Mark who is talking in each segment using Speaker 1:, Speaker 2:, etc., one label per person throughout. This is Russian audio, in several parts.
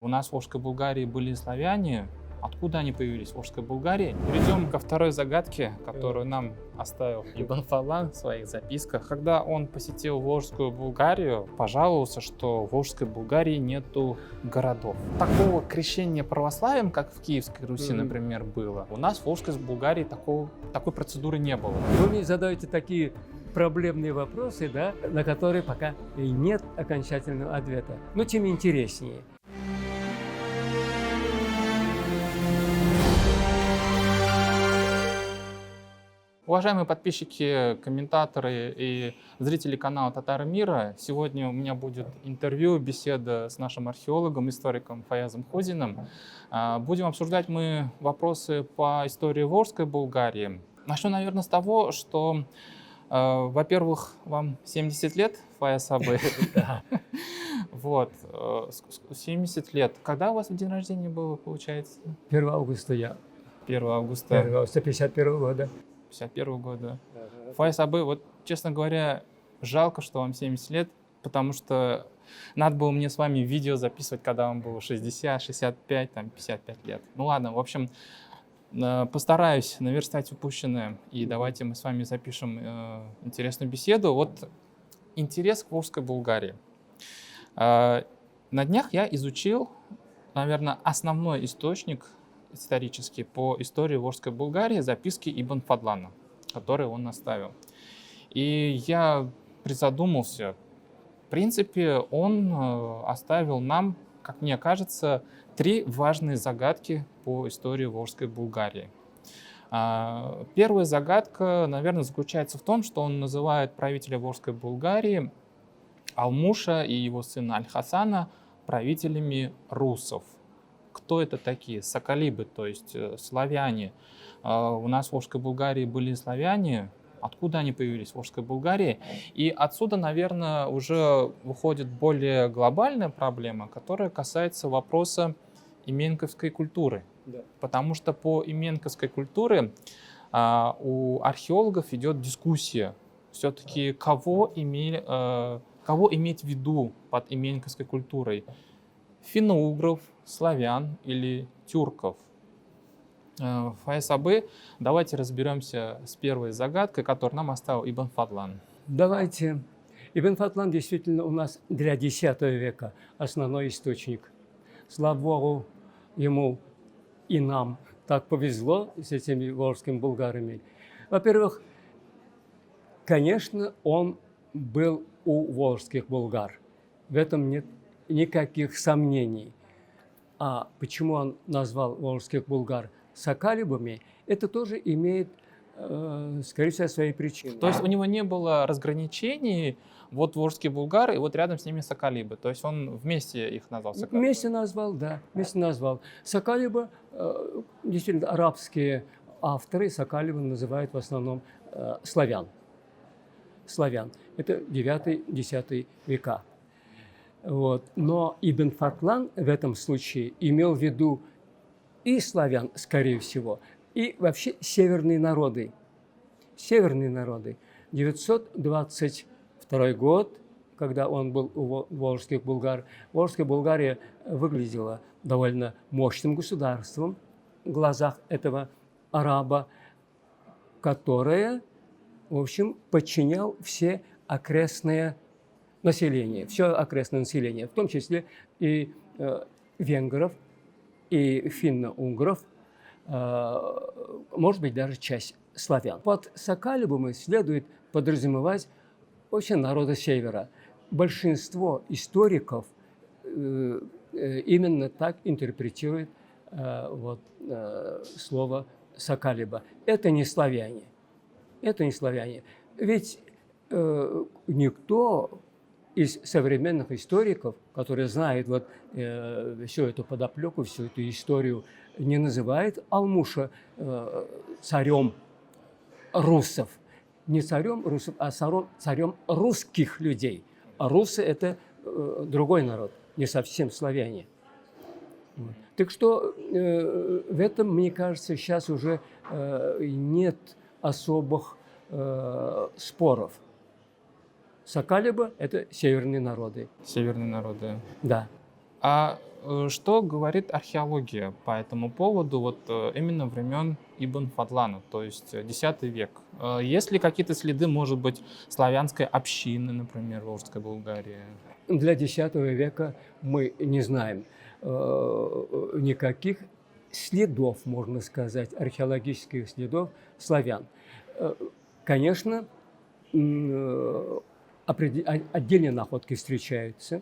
Speaker 1: У нас в Волжской Булгарии были славяне. Откуда они появились в Волжской Булгарии? Перейдем ко второй загадке, которую нам оставил Ибн Фадлан в своих записках. Когда он посетил Волжскую Булгарию, пожаловался, что в Волжской Булгарии нету городов. Такого крещения православием, как в Киевской Руси, например, было, у нас в Волжской Булгарии такой процедуры не было.
Speaker 2: Вы мне задаете такие проблемные вопросы, да, на которые пока и нет окончательного ответа, но тем интереснее.
Speaker 1: Уважаемые подписчики, комментаторы и зрители канала Татары Мира, сегодня у меня будет интервью, беседа с нашим археологом, историком Фаязом Хозиным. Будем обсуждать мы вопросы по истории Волжской Булгарии. Начну, наверное, с того, что, во-первых, вам 70 лет, Фаяз Абы. Вот, 70 лет. Когда у вас день рождения было, получается?
Speaker 2: 1 августа я.
Speaker 1: 1 августа.
Speaker 2: 1 августа 51 года.
Speaker 1: 51 года. Фаяз Абы, вот, честно говоря, жалко, что вам 70 лет, потому что надо было мне с вами видео записывать, когда вам было 60, 65, там, 55 лет. Ну ладно, в общем, постараюсь наверстать упущенное, и давайте мы с вами запишем интересную беседу. Вот интерес к Волжской Булгарии. На днях я изучил, наверное, основной источник исторический по истории Волжской Булгарии, записки Ибн Фадлана, которые он оставил. И я призадумался. В принципе, он оставил нам, как мне кажется, 3 важные загадки по истории Волжской Булгарии. Первая загадка, наверное, заключается в том, что он называет правителя Волжской Булгарии Алмуша и его сына Аль-Хасана правителями русов. Кто это такие? Соколибы, то есть славяне. У нас в Волжской Булгарии были славяне. Откуда они появились в Волжской Булгарии? И отсюда, наверное, уже выходит более глобальная проблема, которая касается вопроса именковской культуры.
Speaker 2: Да.
Speaker 1: Потому что по именковской культуре у археологов идет дискуссия. Все-таки кого иметь в виду под именковской культурой? Финно-угров, славян или тюрков? Фаяз Абы, давайте разберемся с первой загадкой, которую нам оставил Ибн Фадлан.
Speaker 2: Давайте. Ибн Фадлан действительно у нас для X века основной источник. Слава Богу, ему и нам так повезло с этими волжскими булгарами. Во-первых, конечно, он был у волжских булгар. В этом нет никаких сомнений. А почему он назвал волжских булгар соколибами, это тоже имеет, скорее всего, свои причины.
Speaker 1: То есть у него не было разграничений, вот волжские булгары, и вот рядом с ними соколибы. То есть он вместе их назвал соколибы.
Speaker 2: Вместе назвал, да, вместе назвал. Соколибы, действительно, арабские авторы соколибы называют в основном славян. Славян. Это 9-10 века. Вот. Но Ибн Фадлан в этом случае имел в виду и славян, скорее всего, и вообще северные народы. Северные народы. 922 год, когда он был у волжских булгар, Волжская Булгария выглядела довольно мощным государством в глазах этого араба, которое, в общем, подчинял все окрестные население, все окрестное население, в том числе и венгров, и финно-угров, может быть, даже часть славян. Под соколибами следует подразумевать вообще народы севера. Большинство историков именно так интерпретирует слово соколиба. Это не славяне. Это не славяне. Ведь никто из современных историков, которые знают всю эту подоплеку, всю эту историю, не называет Алмуша царем русов. Не царем русов, а царем русских людей. А русы – это другой народ, не совсем славяне. Так что в этом, мне кажется, сейчас уже нет особых споров. Соколиба – это северные народы.
Speaker 1: Северные народы.
Speaker 2: Да.
Speaker 1: А что говорит археология по этому поводу, вот именно времен Ибн Фадлана, то есть X век? Есть ли какие-то следы, может быть, славянской общины, например, в Волжской Булгарии?
Speaker 2: Для X века мы не знаем никаких следов, можно сказать, археологических следов славян. Конечно, отдельные находки встречаются.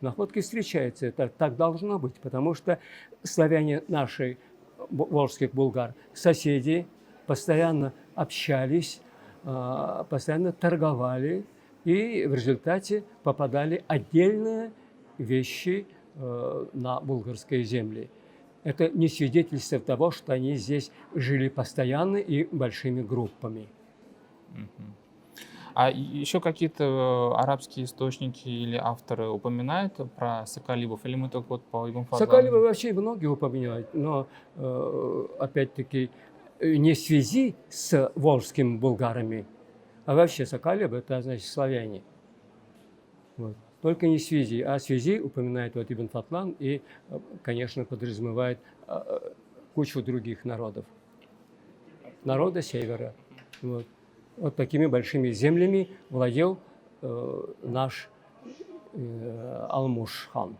Speaker 2: Находки встречаются, это так должно быть, потому что славяне наши, волжских булгар, соседи, постоянно общались, постоянно торговали, и в результате попадали отдельные вещи на булгарские земли. Это не свидетельство того, что они здесь жили постоянно и большими группами.
Speaker 1: А еще какие-то арабские источники или авторы упоминают про соколибов, или мы только вот по Ибн Фадлагу?
Speaker 2: Соколибы вообще многие упоминают, но опять-таки не в связи с волжскими булгарами, а вообще соколибы – это значит славяне. Вот. Только не в связи, а в связи упоминает вот Ибн Фадлан и, конечно, подразумевает кучу других народов. Народа севера. Вот. Вот такими большими землями владел наш Алмуш-хан.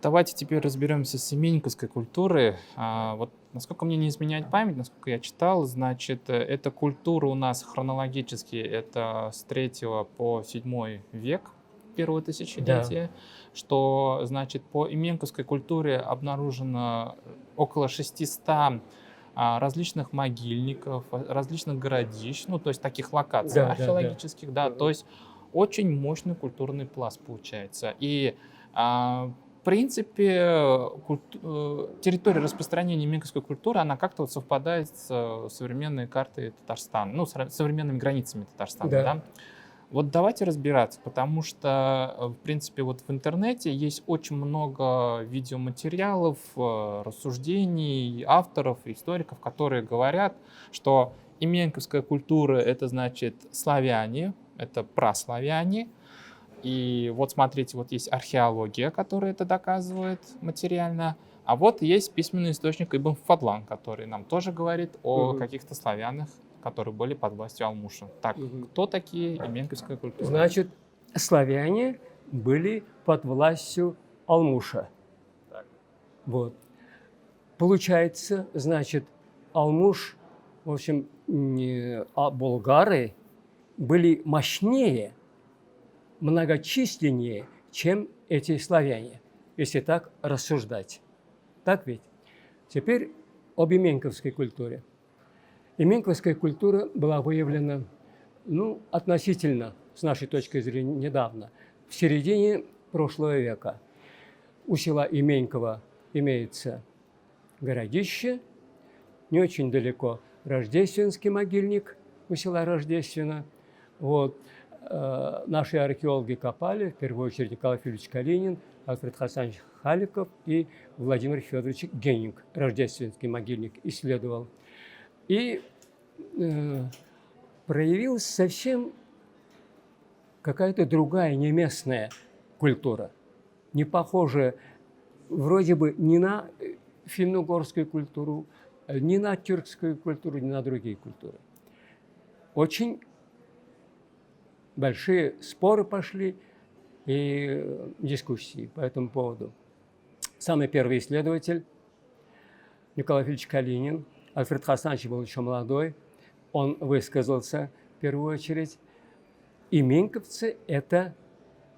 Speaker 1: Давайте теперь разберемся с именниковской культурой. Вот, насколько мне не изменяет память, насколько я читал, значит, эта культура у нас хронологически это с 3 по 7 век первого тысячелетия, что, значит, по именниковской культуре обнаружено около 600 различных могильников, различных городищ, ну, то есть таких локаций археологических, то есть очень мощный культурный пласт получается. И, в принципе, территория распространения именниковской культуры, она как-то вот совпадает с современной картой Татарстана, ну, с современными границами Татарстана, да? Вот давайте разбираться, потому что, в принципе, вот в интернете есть очень много видеоматериалов, рассуждений авторов, историков, которые говорят, что именниковская культура — это, значит, славяне, это праславяне. И вот смотрите, вот есть археология, которая это доказывает материально, а вот есть письменный источник Ибн Фадлан, который нам тоже говорит о каких-то славянах, которые были под властью Алмуша. Так, кто такие именниковская культура?
Speaker 2: Значит, славяне были под властью Алмуша. Вот. Получается, значит, Алмуш, в общем, болгары были мощнее, многочисленнее, чем эти славяне, если так рассуждать. Так ведь? Теперь об именниковской культуре. Именниковская культура была выявлена, ну, относительно, с нашей точки зрения, недавно, в середине прошлого века. У села Именьково имеется городище, не очень далеко Рождественский могильник у села Рождественно. Вот. Наши археологи копали, в первую очередь Николай Филиппович Калинин, Альфред Хасанович Халиков и Владимир Федорович Генинг. Рождественский могильник исследовал. И проявилась совсем какая-то другая, не местная культура, не похожая вроде бы ни на финно-угорскую культуру, ни на тюркскую культуру, ни на другие культуры. Очень большие споры пошли и дискуссии по этому поводу. Самый первый исследователь Николай Филиппович Калинин, Альфред Хасанович был еще молодой, он высказался в первую очередь. Именьковцы – это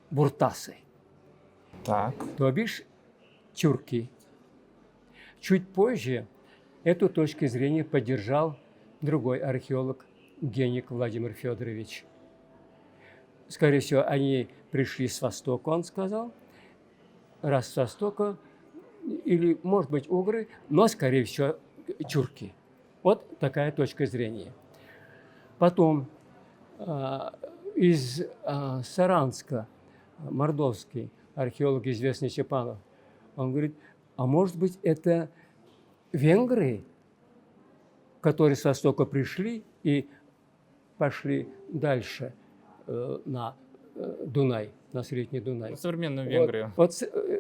Speaker 2: буртасы, то бишь тюрки. Чуть позже эту точку зрения поддержал другой археолог Геник Владимир Федорович. Скорее всего, они пришли с востока, он сказал, раз с востока, или, может быть, угры, но, скорее всего, тюрки. Вот такая точка зрения. Потом из Саранска, мордовский археолог, известный Чепанов, он говорит, а может быть, это венгры, которые с востока пришли и пошли дальше на Дунай. на Средний Дунай.
Speaker 1: Современную Венгрию.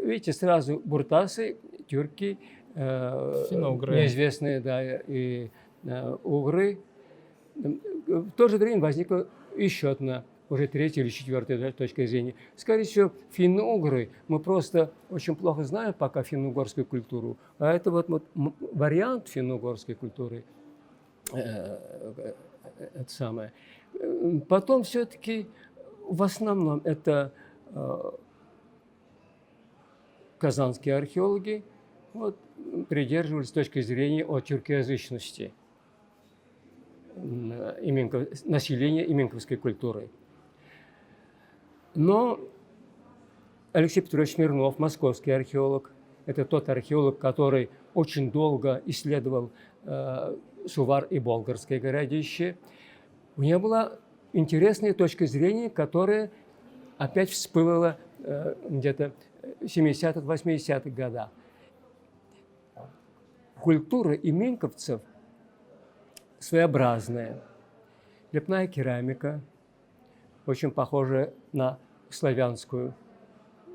Speaker 2: Видите, сразу буртасы, тюрки,
Speaker 1: Финно-угры.
Speaker 2: неизвестные, да, и угры. В то же время возникла еще одна, уже третья или четвертая точка зрения. Скорее всего, финно-угры мы просто очень плохо знаем пока финно-угорскую культуру, а это вот вариант финно-угорской культуры. Это самое. Потом все-таки в основном это казанские археологи вот, придерживались точки зрения о тюркоязычности населения именковской культуры. Но Алексей Петрович Смирнов, московский археолог, это тот археолог, который очень долго исследовал Сувар и Болгарское городище. У него была интересная точка зрения, которая опять всплыла где-то в 70-х, 80-х годах. Культура именковцев своеобразная. Лепная керамика, очень похожая на славянскую,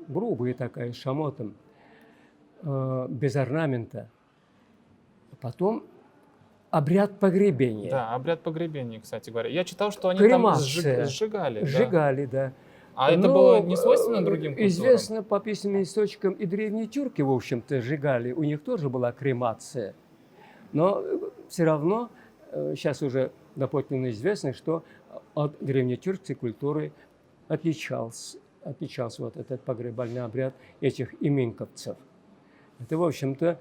Speaker 2: грубая такая, с шамотом, без орнамента. Потом обряд погребения.
Speaker 1: Да, обряд погребения, кстати говоря. Я читал, что они
Speaker 2: Кремация.
Speaker 1: там сжигали.
Speaker 2: Сжигали, да.
Speaker 1: А это было не свойственно другим культурам?
Speaker 2: Известно по письменным источникам, и древние тюрки, в общем-то, сжигали. У них тоже была кремация. Но все равно сейчас уже доподлинно известно, что от древнетюркской культуры отличался вот этот погребальный обряд этих именковцев. Это, в общем-то,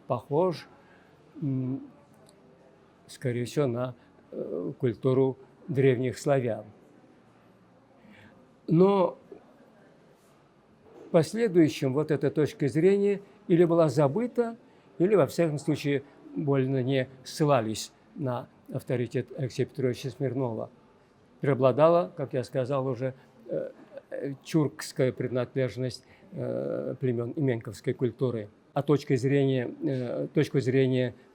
Speaker 2: похож, скорее всего, на культуру древних славян. Но в последующем вот эта точка зрения или была забыта, или, во всяком случае, больно не ссылались на авторитет Алексея Петровича Смирнова. Преобладала, как я сказал уже, тюркская принадлежность племен именковской культуры. А точку зрения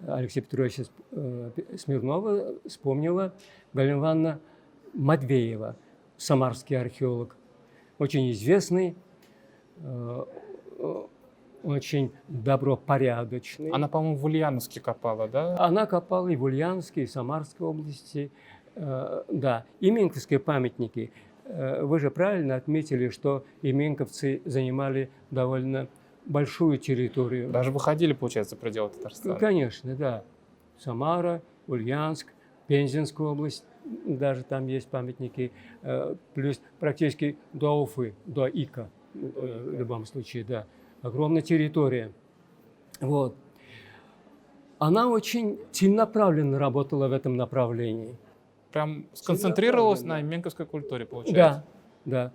Speaker 2: Алексея Петровича Смирнова вспомнила Галина Ивановна Матвеева, самарский археолог, очень известный, очень добропорядочный.
Speaker 1: Она, по-моему, в Ульяновске копала, да?
Speaker 2: Она копала и в Ульяновской, и в Самарской области. Да, именковские памятники. Вы же правильно отметили, что именковцы занимали довольно большую территорию.
Speaker 1: Даже выходили, получается, за пределы Татарстана.
Speaker 2: Конечно, да. Самара, Ульяновск, Пензенская область, даже там есть памятники, плюс практически до Уфы, до Ика, в любом случае, да. Огромная территория. Вот. Она очень целенаправленно работала в этом направлении.
Speaker 1: Прям сконцентрировалась на именковской культуре, получается.
Speaker 2: Да,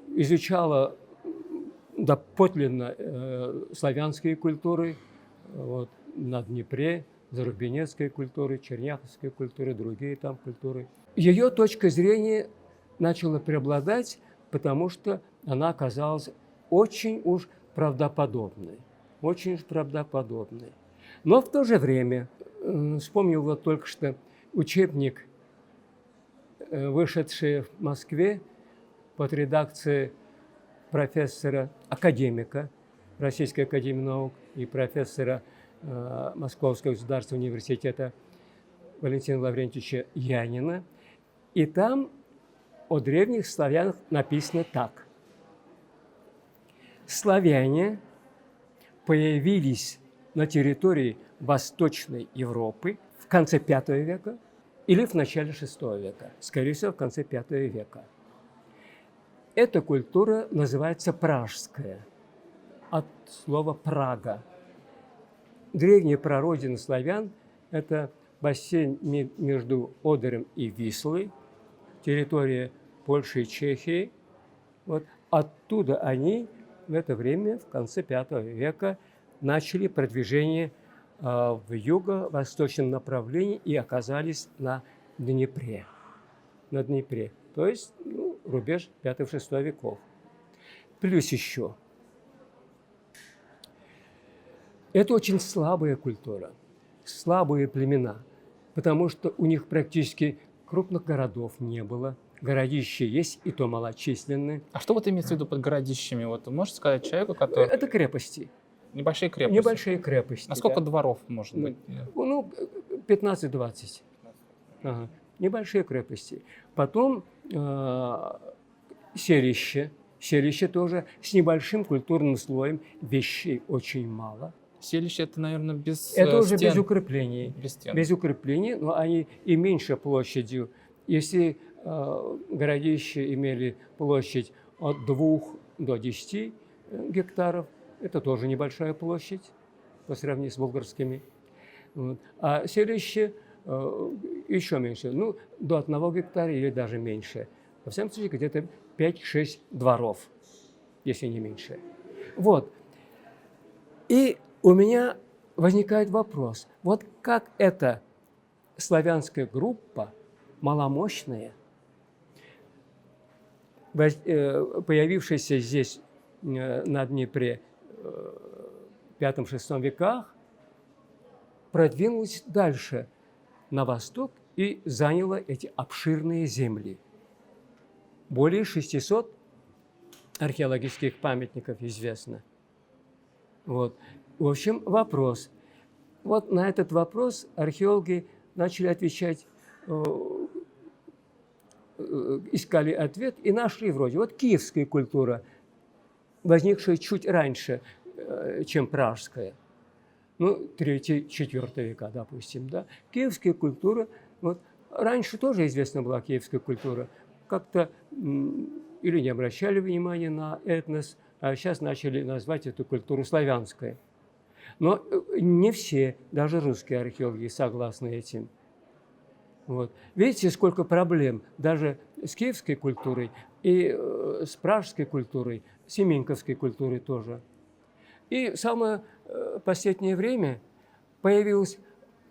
Speaker 2: да. Изучала доподлинно славянские культуры вот, на Днепре, зарубинецкой культуры, черняховской культуры, другие там культуры. Ее точка зрения начала преобладать, потому что она оказалась очень уж правдоподобной. Очень уж правдоподобной. Но в то же время, вспомнил вот только что учебник, вышедший в Москве под редакцией профессора, академика Российской академии наук и профессора Московского государственного университета Валентина Лаврентьевича Янина. И там о древних славянах написано так. Славяне появились на территории Восточной Европы в конце V века или в начале VI века. Скорее всего, в конце V века. Эта культура называется пражская, от слова «Прага». Древняя прародина славян – это бассейн между Одером и Вислой, территория Польши и Чехии. Вот оттуда они в это время, в конце V века, начали продвижение в юго-восточном направлении и оказались на Днепре. На Днепре. То есть рубеж V-VI веков. Плюс еще. Это очень слабая культура, слабые племена, потому что у них практически крупных городов не было. городища есть, и то малочисленные.
Speaker 1: А что вот имеется в виду под городищами? Вот вы можете сказать человеку, который...
Speaker 2: Это крепости.
Speaker 1: Небольшие крепости.
Speaker 2: Небольшие крепости.
Speaker 1: А сколько
Speaker 2: да.
Speaker 1: дворов может быть?
Speaker 2: Ну, 15-20. Ага. Небольшие крепости. Потом селище. Селище тоже с небольшим культурным слоем. Вещей очень мало.
Speaker 1: Селище это, наверное, без
Speaker 2: Это уже
Speaker 1: стен.
Speaker 2: без укреплений.
Speaker 1: Без стен.
Speaker 2: Без укреплений, но они и меньше площадью. Если городища имели площадь от 2 до 10 гектаров, это тоже небольшая площадь по сравнению с болгарскими. Вот. А селище еще меньше, ну, до 1 гектара или даже меньше. Во всяком случае, где-то 5-6 дворов, если не меньше. Вот. И у меня возникает вопрос, вот как эта славянская группа, маломощная, появившаяся здесь на Днепре в V-VI веках, продвинулась дальше на восток и заняла эти обширные земли. Более 600 археологических памятников известно. Вот. В общем, вопрос. Вот на этот вопрос археологи начали отвечать, искали ответ и нашли вроде. Вот киевская культура, возникшая чуть раньше, чем пражская. Ну, 3-4 века, допустим, да. Киевская культура, вот, раньше тоже известна была киевская культура. Как-то или не обращали внимания на этнос, а сейчас начали назвать эту культуру славянской. Но не все, даже русские археологи, согласны этим. Вот. Видите, сколько проблем даже с киевской культурой и с пражской культурой, с еменковской культурой тоже. И самое последнее время появилась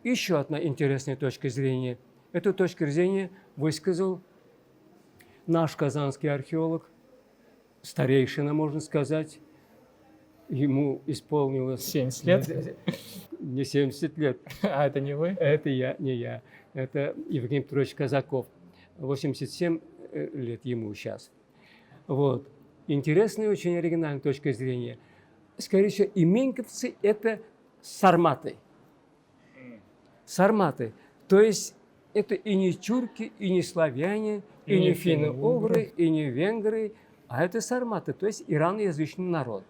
Speaker 2: еще одна интересная точка зрения. Эту точку зрения высказал наш казанский археолог, старейшина, можно сказать. Ему исполнилось...
Speaker 1: 70 лет?
Speaker 2: Не 70 лет.
Speaker 1: А это не вы?
Speaker 2: Это не я. Это Евгений Петрович Казаков. 87 лет ему сейчас. Вот. Интересная, очень оригинальная точка зрения. Скорее всего, именьковцы – это сарматы. Сарматы. То есть это и не тюрки, и не славяне, и не финно-угры, и не венгры, а это сарматы, то есть ираноязычный народ.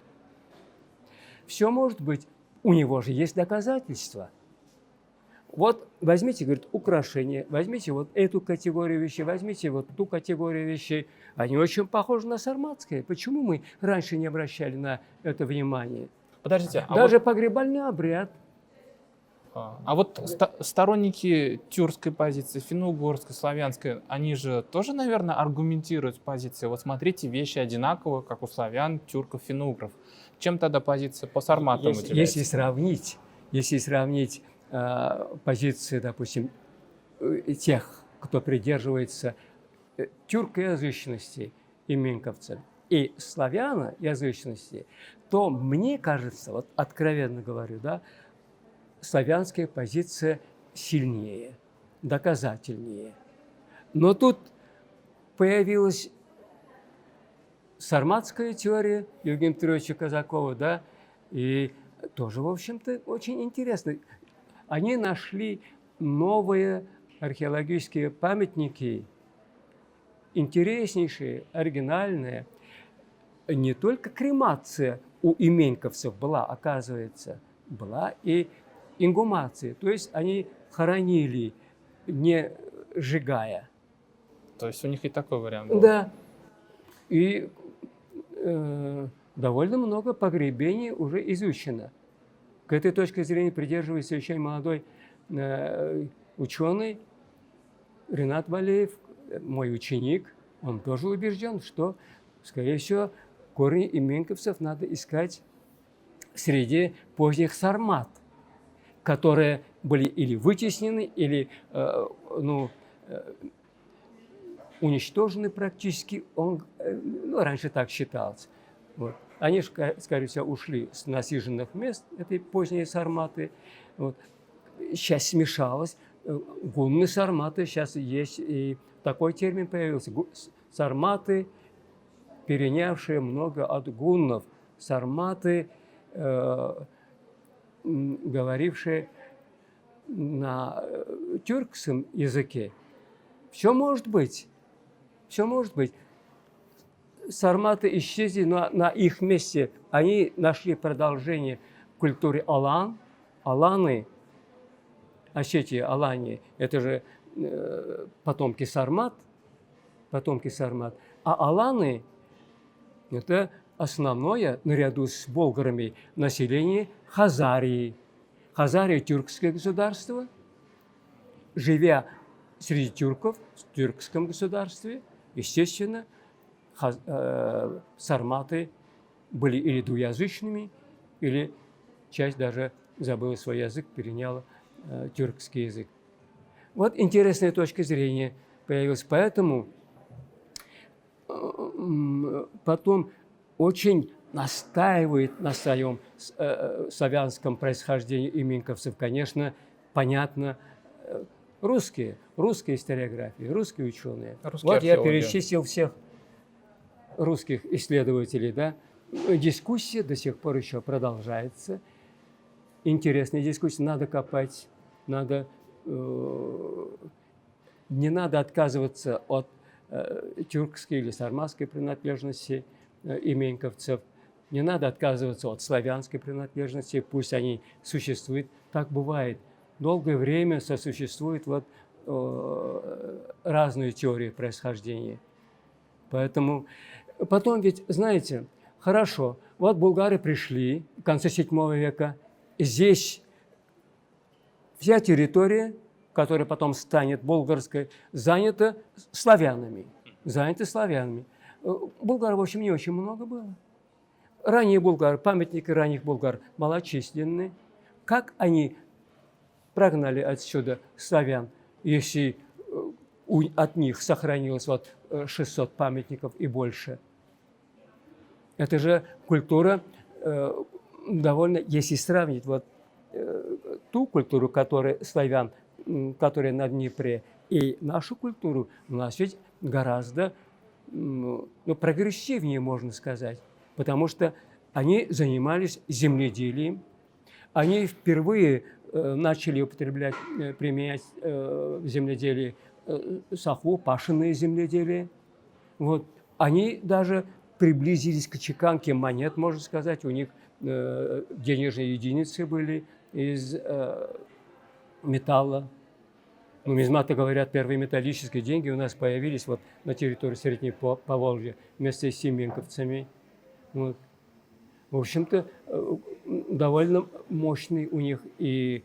Speaker 2: Все может быть. У него же есть доказательства. Вот возьмите, говорит, украшения, возьмите вот эту категорию вещей, возьмите вот ту категорию вещей. Они очень похожи на сарматские. Почему мы раньше не обращали на это внимание?
Speaker 1: Подождите.
Speaker 2: Даже погребальный обряд.
Speaker 1: А вот сторонники тюркской позиции, финно-угорской, славянской, они же тоже, наверное, аргументируют позиции. Вот смотрите, вещи одинаковые, как у славян, тюрков, финно-угров. Чем тогда позиция по сарматам выделяется?
Speaker 2: Если сравнить позиции, допустим, тех, кто придерживается тюркоязычности именьковцев и славяноязычности, то мне кажется, вот откровенно говорю, да, славянская позиция сильнее, доказательнее. Но тут появилась сарматская теория Евгения Петровича Казакова, да, и тоже, в общем-то, очень интересно. Они нашли новые археологические памятники, интереснейшие, оригинальные. Не только кремация у именьковцев была, оказывается, была и ингумация. То есть они хоронили, не сжигая.
Speaker 1: То есть у них и такой вариант был?
Speaker 2: Да. И довольно много погребений уже изучено. К этой точке зрения придерживается очень молодой ученый Ренат Валеев, мой ученик. Он тоже убежден, что, скорее всего, корни именьковцев надо искать среди поздних сармат, которые были или вытеснены, или уничтожены практически. Раньше так считалось. Вот. Они, скорее всего, ушли с насиженных мест, этой поздней сарматы. Вот. Часть смешалась, Гунны, сарматы, сейчас есть и такой термин появился. Сарматы, перенявшие много от гуннов. Сарматы, говорившие на тюркском языке. Все может быть. Все может быть. Сарматы исчезли, но на их месте они нашли продолжение в культуре Алан. Аланы, Осетия, Алания, это же потомки сармат. А аланы – это основное, наряду с болгарами, население Хазарии. Хазария – тюркское государство. Живя среди тюрков, в тюркском государстве, естественно, сарматы были или двуязычными, или часть даже забыла свой язык, переняла тюркский язык. Вот интересная точка зрения появилась. Поэтому потом очень настаивает на своем славянском происхождении именковцев, конечно, понятно, русские историографии, русские ученые. Вот я перечислил всех русских исследователей, да. Дискуссия до сих пор еще продолжается. Интересная дискуссия, надо копать, надо, не надо отказываться от тюркской или сарматской принадлежности именковцев, не надо отказываться от славянской принадлежности, пусть они существуют. Так бывает. Долгое время сосуществуют вот разные теории происхождения. Поэтому потом ведь, знаете, хорошо, вот булгары пришли в конце VII века, здесь вся территория, которая потом станет болгарской, занята славянами. Булгар, в общем, не очень много было. Ранние булгары, памятники ранних булгар малочисленны. Как они прогнали отсюда славян, если от них сохранилось вот 600 памятников и больше? Это же культура довольно, если сравнить вот ту культуру, которая славян, которая на Днепре, и нашу культуру, у нас ведь гораздо прогрессивнее, можно сказать, потому что они занимались земледелием, они впервые начали употреблять, применять в земледелии саху, пашенное земледелие. Вот. Они даже приблизились к чеканке монет, можно сказать, у них денежные единицы были из металла. Нумизматы говорят, первые металлические деньги у нас появились вот на территории Средней Поволжья вместе с семенковцами. Вот. В общем-то, довольно мощные у них и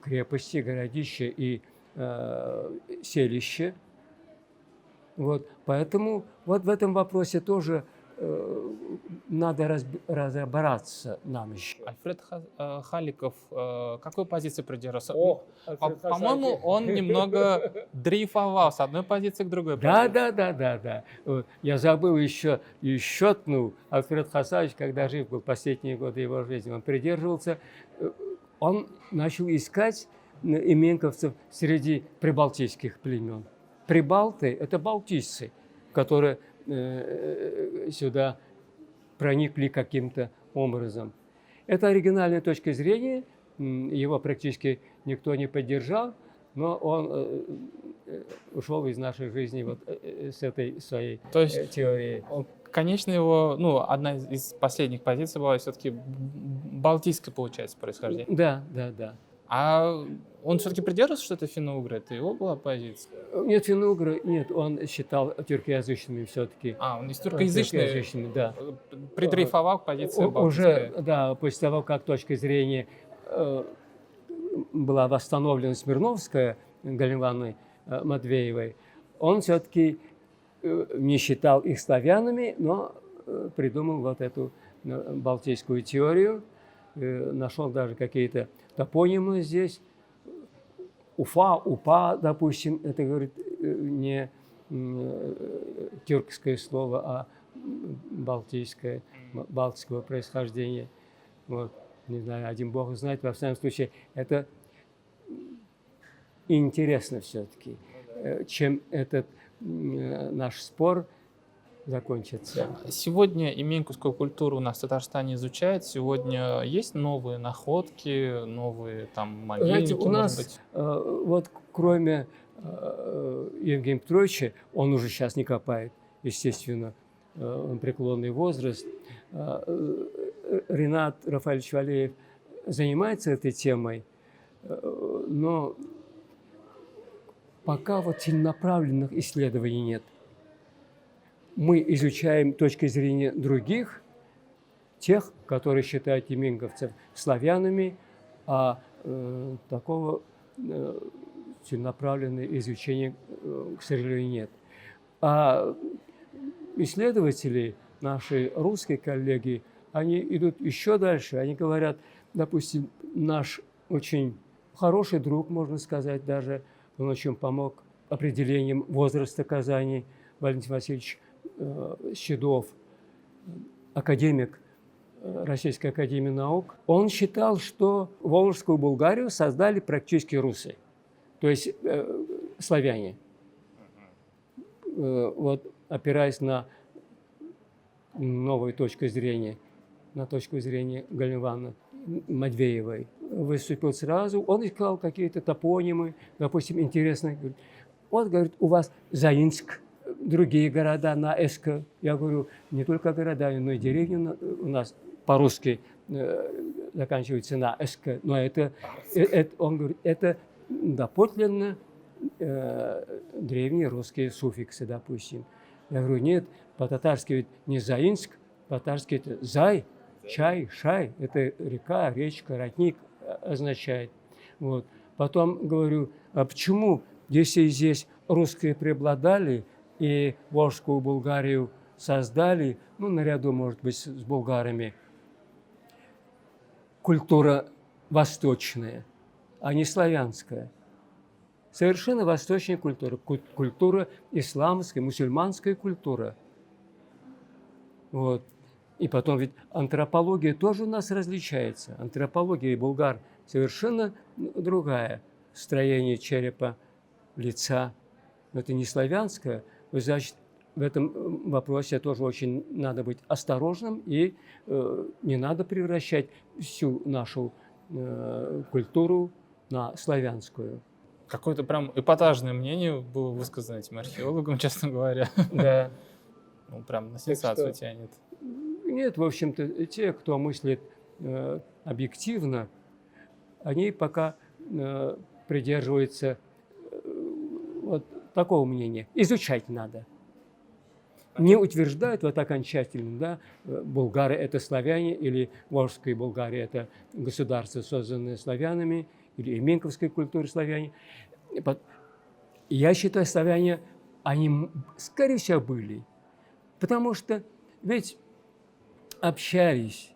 Speaker 2: крепости, городища, и селища. Вот. Поэтому вот в этом вопросе тоже надо разобраться нам еще.
Speaker 1: Альфред Халиков какой позиции придерживался? По-моему, он немного дрейфовал с одной позиции к другой.
Speaker 2: Да. Я забыл еще Альфред Хасанович, когда жив был последние годы его жизни, он придерживался, он начал искать именковцев среди прибалтийских племен. Прибалты – это балтийцы, которые сюда проникли каким-то образом. Это оригинальная точка зрения, его практически никто не поддержал, но он ушел из нашей жизни вот с этой своей теорией.
Speaker 1: Конечно, его, одна из последних позиций была все-таки балтийское, получается, происхождение.
Speaker 2: Да.
Speaker 1: А он все-таки придерживался, что это финно-угры? Это его была позиция?
Speaker 2: Нет, финно-угры, нет, он считал тюркоязычными все-таки.
Speaker 1: Он из тюркоязычными,
Speaker 2: да.
Speaker 1: Придрейфовал к позиции балтийской.
Speaker 2: Уже, да, после того, как точка зрения была восстановлена Смирновская Галиной Ивановной Матвеевой, он все-таки не считал их славянами, но придумал вот эту балтийскую теорию, нашел даже какие-то топонимы здесь. Уфа, Упа, допустим, это, говорит, не тюркское слово, а балтийское, балтийского происхождения. Вот. Не знаю, один бог знает, во всяком случае, это интересно все-таки, чем этот наш спор закончится.
Speaker 1: Сегодня именьковскую культуру у нас в Татарстане изучают. Сегодня есть новые находки, новые там
Speaker 2: Знаете,
Speaker 1: могильники,
Speaker 2: у
Speaker 1: может
Speaker 2: нас
Speaker 1: быть.
Speaker 2: вот кроме Евгения Петровича, он уже сейчас не копает, естественно, он преклонный возраст. Ренат Рафаэльевич Валеев занимается этой темой, но пока вот целенаправленных исследований нет. Мы изучаем точки зрения других, тех, которые считают именьковцев славянами, а такого целенаправленного изучения, к сожалению, нет. А исследователи, наши русские коллеги, они идут еще дальше. Они говорят, допустим, наш очень хороший друг, можно сказать даже, он очень помог определением возраста Казани, Валентин Васильевич Щедов, академик Российской академии наук. Он считал, что Волжскую Булгарию создали практически русы, то есть славяне. Вот опираясь на новую точку зрения, на точку зрения Галины Ивановны Матвеевой, выступил сразу. Он искал какие-то топонимы, допустим, интересные. Вот, говорит, у вас Заинск, другие города на «ск». Я говорю, не только города, но и деревни у нас по-русски заканчиваются на «ск». Но это, он говорит, это доподлинно древние русские суффиксы, допустим. Я говорю, нет, по-татарски ведь не Заинск, по-татарски это Зай, Чай, Шай, это река, речка, родник означает. Вот. Потом говорю, а почему, если здесь русские преобладали и Волжскую Булгарию создали, ну, наряду, может быть, с булгарами, культура восточная, а не славянская. Совершенно восточная культура, культура исламская, мусульманская культура. Вот. И потом ведь антропология тоже у нас различается. Антропология булгар совершенно другая. Строение черепа, лица. Но это не славянское. Значит, в этом вопросе тоже очень надо быть осторожным и не надо превращать всю нашу культуру на славянскую.
Speaker 1: Какое-то прям эпатажное мнение было высказано этим археологом, честно говоря.
Speaker 2: Да.
Speaker 1: Ну, прям на сенсацию тянет.
Speaker 2: Нет, в общем-то, те, кто мыслит объективно, они пока придерживаются вот такого мнения. Изучать надо. Не утверждают вот окончательно, да, булгары – это славяне, или Волжская Булгария – это государство, созданное славянами, или именьковская культура славяне. Я считаю, славяне, они, скорее всего, были. Потому что ведь общались,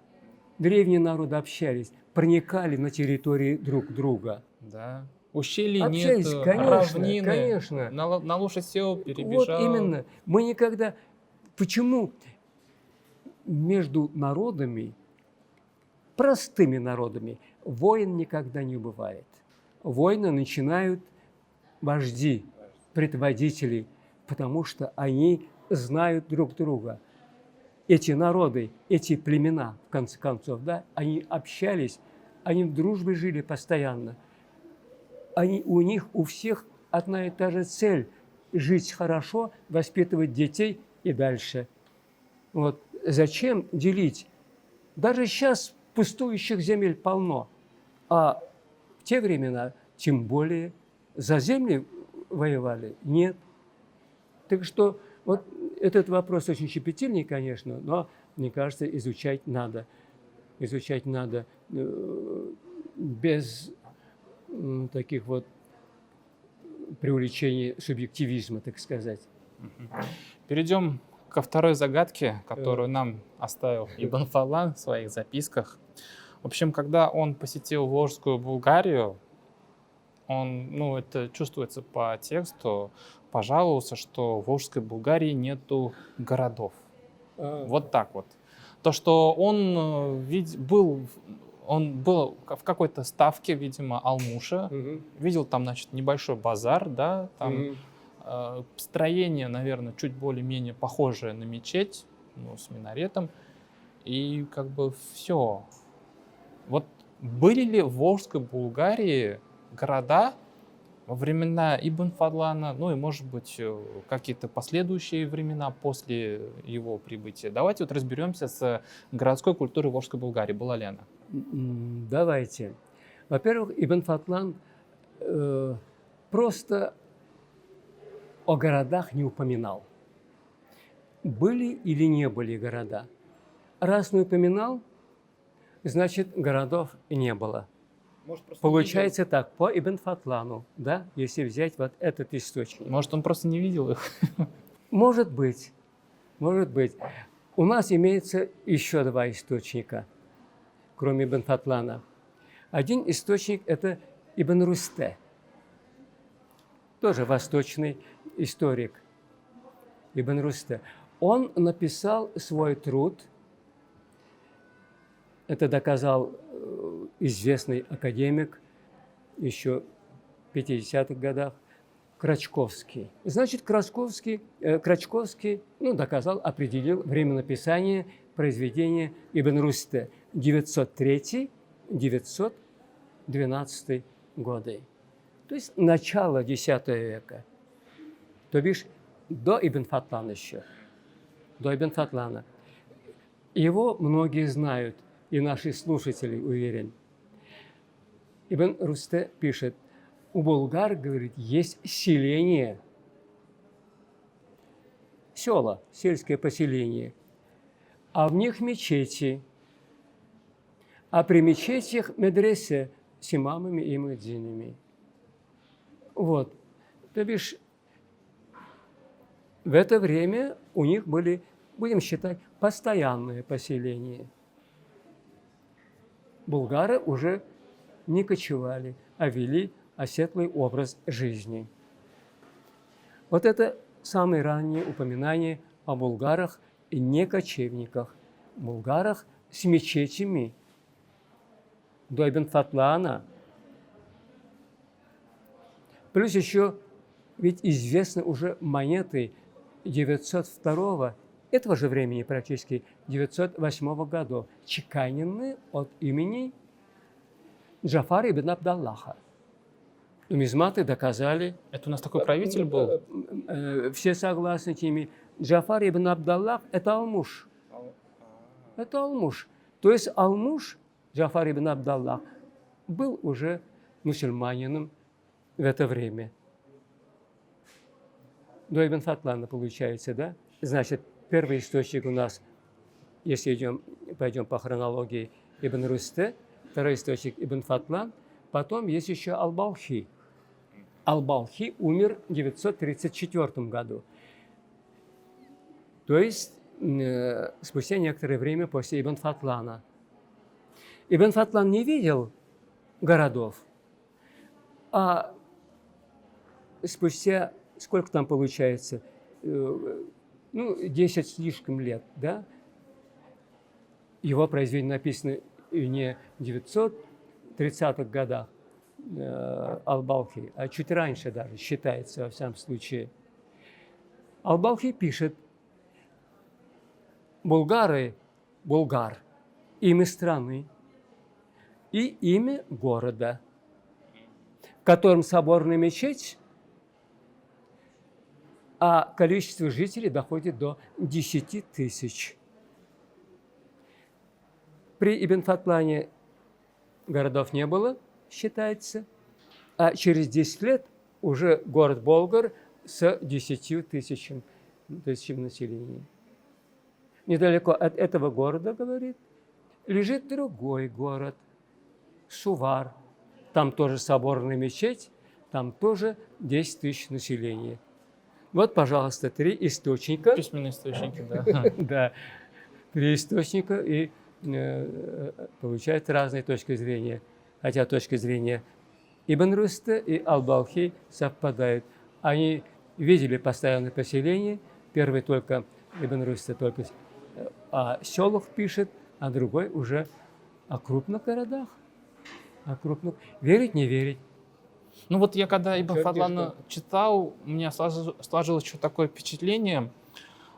Speaker 2: древние народы общались, проникали на территории друг друга.
Speaker 1: Да. Ущелий
Speaker 2: Общались,
Speaker 1: нет,
Speaker 2: конечно,
Speaker 1: равнины.
Speaker 2: конечно.
Speaker 1: На лошадь сел, перебежал.
Speaker 2: Вот именно. Мы никогда... Почему между народами, простыми народами, войн никогда не бывает? Войны начинают вожди, предводители, потому что они знают друг друга. Эти народы, эти племена, в конце концов, да, они общались, они в дружбе жили постоянно. У них у всех одна и та же цель – жить хорошо, воспитывать детей и дальше. Вот. Зачем делить? Даже сейчас пустующих земель полно, а в те времена тем более за земли воевали? Нет. Так что вот этот вопрос очень щепетильный, конечно, но, мне кажется, изучать надо. Изучать надо без таких вот преувеличений субъективизма, так сказать.
Speaker 1: Перейдем ко второй загадке, которую нам оставил Ибн Фаллан в своих записках. В общем, когда он посетил Волжскую Булгарию, он, ну, это чувствуется по тексту, пожаловался, что в Волжской Булгарии нету городов. Вот так вот. То, что он был он был в какой-то ставке, видимо, Алмуша.
Speaker 2: Мгм.
Speaker 1: Видел там, значит, небольшой базар, да, там
Speaker 2: Мгм.
Speaker 1: строение, наверное, чуть более-менее похожее на мечеть, ну, с минаретом. И как бы все. Вот были ли в Волжской Булгарии города во времена Ибн Фадлана, ну и, может быть, какие-то последующие времена после его прибытия? Давайте вот разберемся с городской культурой Волжской Булгарии. Была ли она?
Speaker 2: Давайте. Во-первых, Ибн Фатлан просто о городах не упоминал. Были или не были города. Раз не упоминал, значит, городов не было.
Speaker 1: Может, просто
Speaker 2: Получается так, по Ибн Фатлану, да, если взять вот этот источник.
Speaker 1: Может, он просто не видел их?
Speaker 2: Может быть, может быть. У нас имеется еще два источника, кроме Ибн Фатлана. Один источник – это Ибн Русте, тоже восточный историк. Ибн Русте. Он написал свой труд, это доказал известный академик еще в 50-х годах, Крачковский. Значит, Крачковский доказал, определил время написания произведения Ибн Русте 903-912 годы. То есть начало X века. То бишь до Ибн Фатлана еще. До Ибн Фатлана. Его многие знают, и наши слушатели, уверен. Ибн Русте пишет, у булгар, говорит, есть селение, села, сельское поселение, а в них мечети, а при мечетях медресе с имамами и муэдзинами. Вот. То бишь, в это время у них были, будем считать, постоянные поселения. Булгары уже не кочевали, а вели оседлый образ жизни. Вот это самые ранние упоминания о булгарах и не кочевниках, булгарах с мечетями до Ибн Фатлана. Плюс еще, ведь известны уже монеты 902 этого же времени, практически 908 года, чеканенные от имени Джафара ибн Абдаллаха. Нумизматы доказали.
Speaker 1: Это у нас такой правитель был?
Speaker 2: Все согласны с ними. Джафар ибн Абдаллах – это Алмуш. Это Алмуш. То есть Алмуш, Джафар ибн Абдаллах, был уже мусульманином в это время. До Ибн Фатлана получается, да? Значит, первый источник у нас, если пойдем по хронологии, Ибн Русте, второй источник Ибн Фатлан, потом есть еще Ал-Балхи. Ал-Балхи умер в 934 году. То есть спустя некоторое время после Ибн Фатлана. Ибн Фатлан не видел городов, а спустя, сколько там получается, 10 слишком лет, да? Его произведение написано не в 930-х годах Ал-Балхи, а чуть раньше даже, считается во всяком случае. Ал-Балхи пишет, булгар, имя страны и имя города, в котором соборная мечеть, а количество жителей доходит до 10 тысяч. При Ибн Фатлане городов не было, считается, а через 10 лет уже город Болгар с 10 тысячами населения. Недалеко от этого города, говорит, лежит другой город, Сувар. Там тоже соборная мечеть, там тоже 10 тысяч населения. Вот, пожалуйста, 3 источника.
Speaker 1: Письменные источники, да.
Speaker 2: Да, 3 источника, и получают разные точки зрения. Хотя точка зрения Ибн Русте и Ал-Балхи совпадают. Они видели постоянное поселение. Первый только, Ибн Русте только о селах пишет, а другой уже о крупных городах. О крупных. Верить, не верить.
Speaker 1: Ну вот я когда Ибн
Speaker 2: Черт
Speaker 1: Фадлана читал, у меня сложилось еще такое впечатление,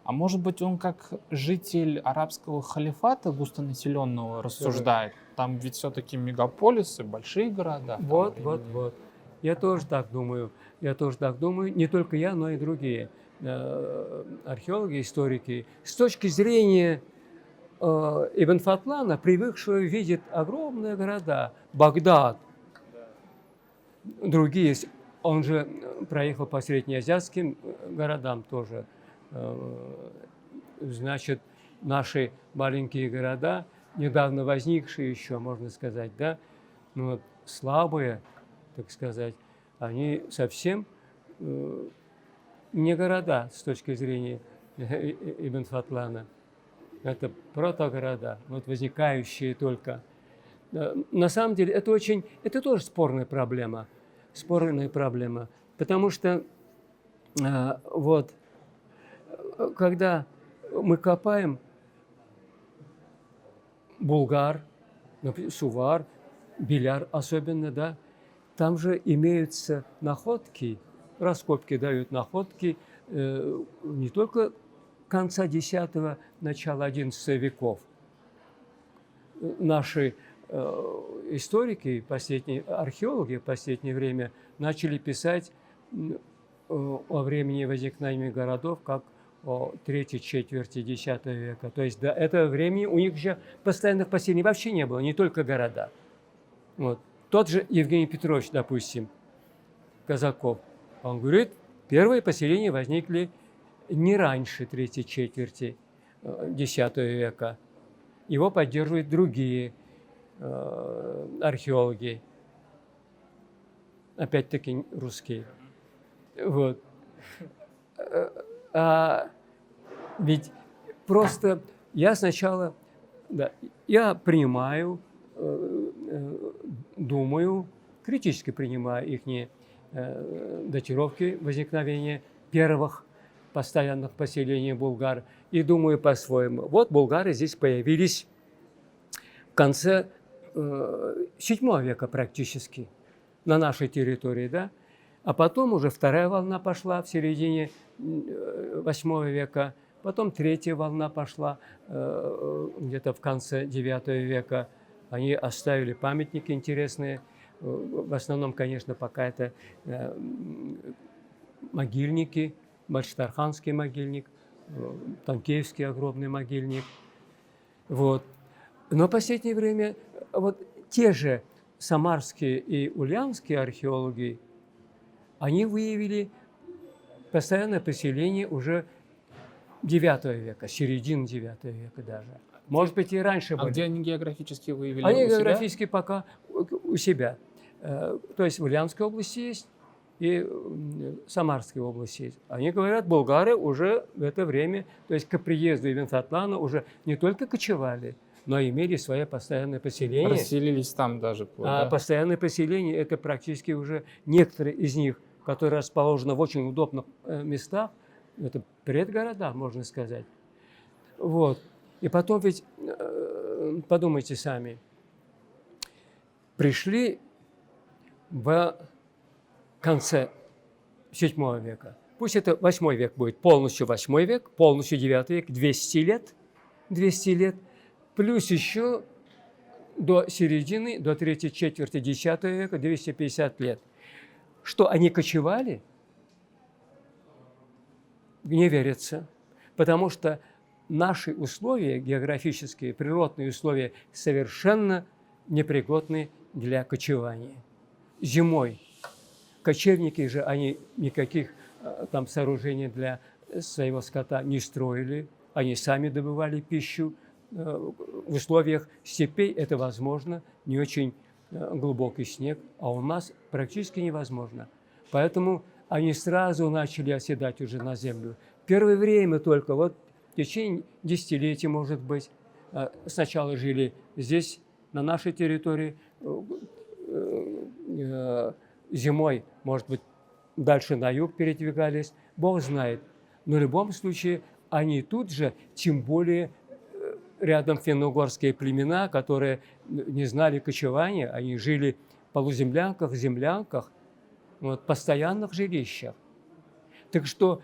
Speaker 1: а может быть он как житель арабского халифата густонаселенного рассуждает? Там ведь все-таки мегаполисы, большие города. в то время.
Speaker 2: Вот. Я тоже так думаю. Я тоже так думаю. Не только я, но и другие археологи, историки. С точки зрения Ибн Фатлана, привыкшего видеть огромные города, Багдад, другие, он же проехал по среднеазиатским городам тоже. Значит, наши маленькие города, недавно возникшие еще, можно сказать, да, но вот слабые, так сказать, они совсем не города с точки зрения Ибн Фатлана. Это протогорода, вот возникающие только. На самом деле это тоже спорная проблема, потому что вот когда мы копаем Булгар, например, Сувар, Беляр особенно, да, там же имеются находки, раскопки дают находки не только конца X, начала XI веков. Наши историки, археологи в последнее время начали писать о времени возникновения городов как о третьей четверти X века. То есть до этого времени у них же постоянных поселений вообще не было, не только города. Вот. Тот же Евгений Петрович, допустим, Казаков, он говорит, первые поселения возникли не раньше третьей четверти X века. Его поддерживают другие археологи, опять-таки русские. Вот. Ведь просто я сначала, да, я принимаю, думаю, критически принимаю их датировки возникновения первых постоянных поселений булгар и думаю по-своему. Вот булгары здесь появились в конце VII века практически на нашей территории, да? А потом уже вторая волна пошла в середине VIII века, потом третья волна пошла где-то в конце IX века. Они оставили памятники интересные, в основном, конечно, пока это могильники, Башкортостанский могильник, Танкеевский огромный могильник. Вот. Но в последнее время вот те же самарские и ульяновские археологи, они выявили постоянное поселение уже IX века, середины IX века даже. Может быть, и раньше были.
Speaker 1: А где они географически выявили?
Speaker 2: Они
Speaker 1: у себя?
Speaker 2: географически пока у себя. То есть в Ульяновской области есть и в Самарской области есть. Они говорят, болгары уже в это время, то есть к приезду Ибн Фатлана уже не только кочевали, но и имели свое постоянное поселение.
Speaker 1: Расселились там даже.
Speaker 2: А
Speaker 1: да?
Speaker 2: постоянное поселение – это практически уже некоторые из них, которые расположены в очень удобных местах, это предгорода, можно сказать. Вот. И потом ведь, подумайте сами, пришли в конце VII века. Пусть это VIII век будет, полностью VIII век, полностью IX век, 200 лет, плюс еще до середины, до третьей четверти X века 250 лет. Что они кочевали? Не верится, потому что наши условия географические, природные условия совершенно непригодны для кочевания. Зимой кочевники же, они никаких там сооружений для своего скота не строили, они сами добывали пищу. В условиях степей это возможно, не очень глубокий снег, а у нас практически невозможно. Поэтому они сразу начали оседать уже на землю. Первое время только, вот в течение десятилетий, может быть, сначала жили здесь, на нашей территории, зимой, может быть, дальше на юг передвигались, Бог знает. Но в любом случае они тут же, тем более рядом финно-угорские племена, которые не знали кочевания, они жили в полуземлянках, землянках, вот, постоянных жилищах. Так что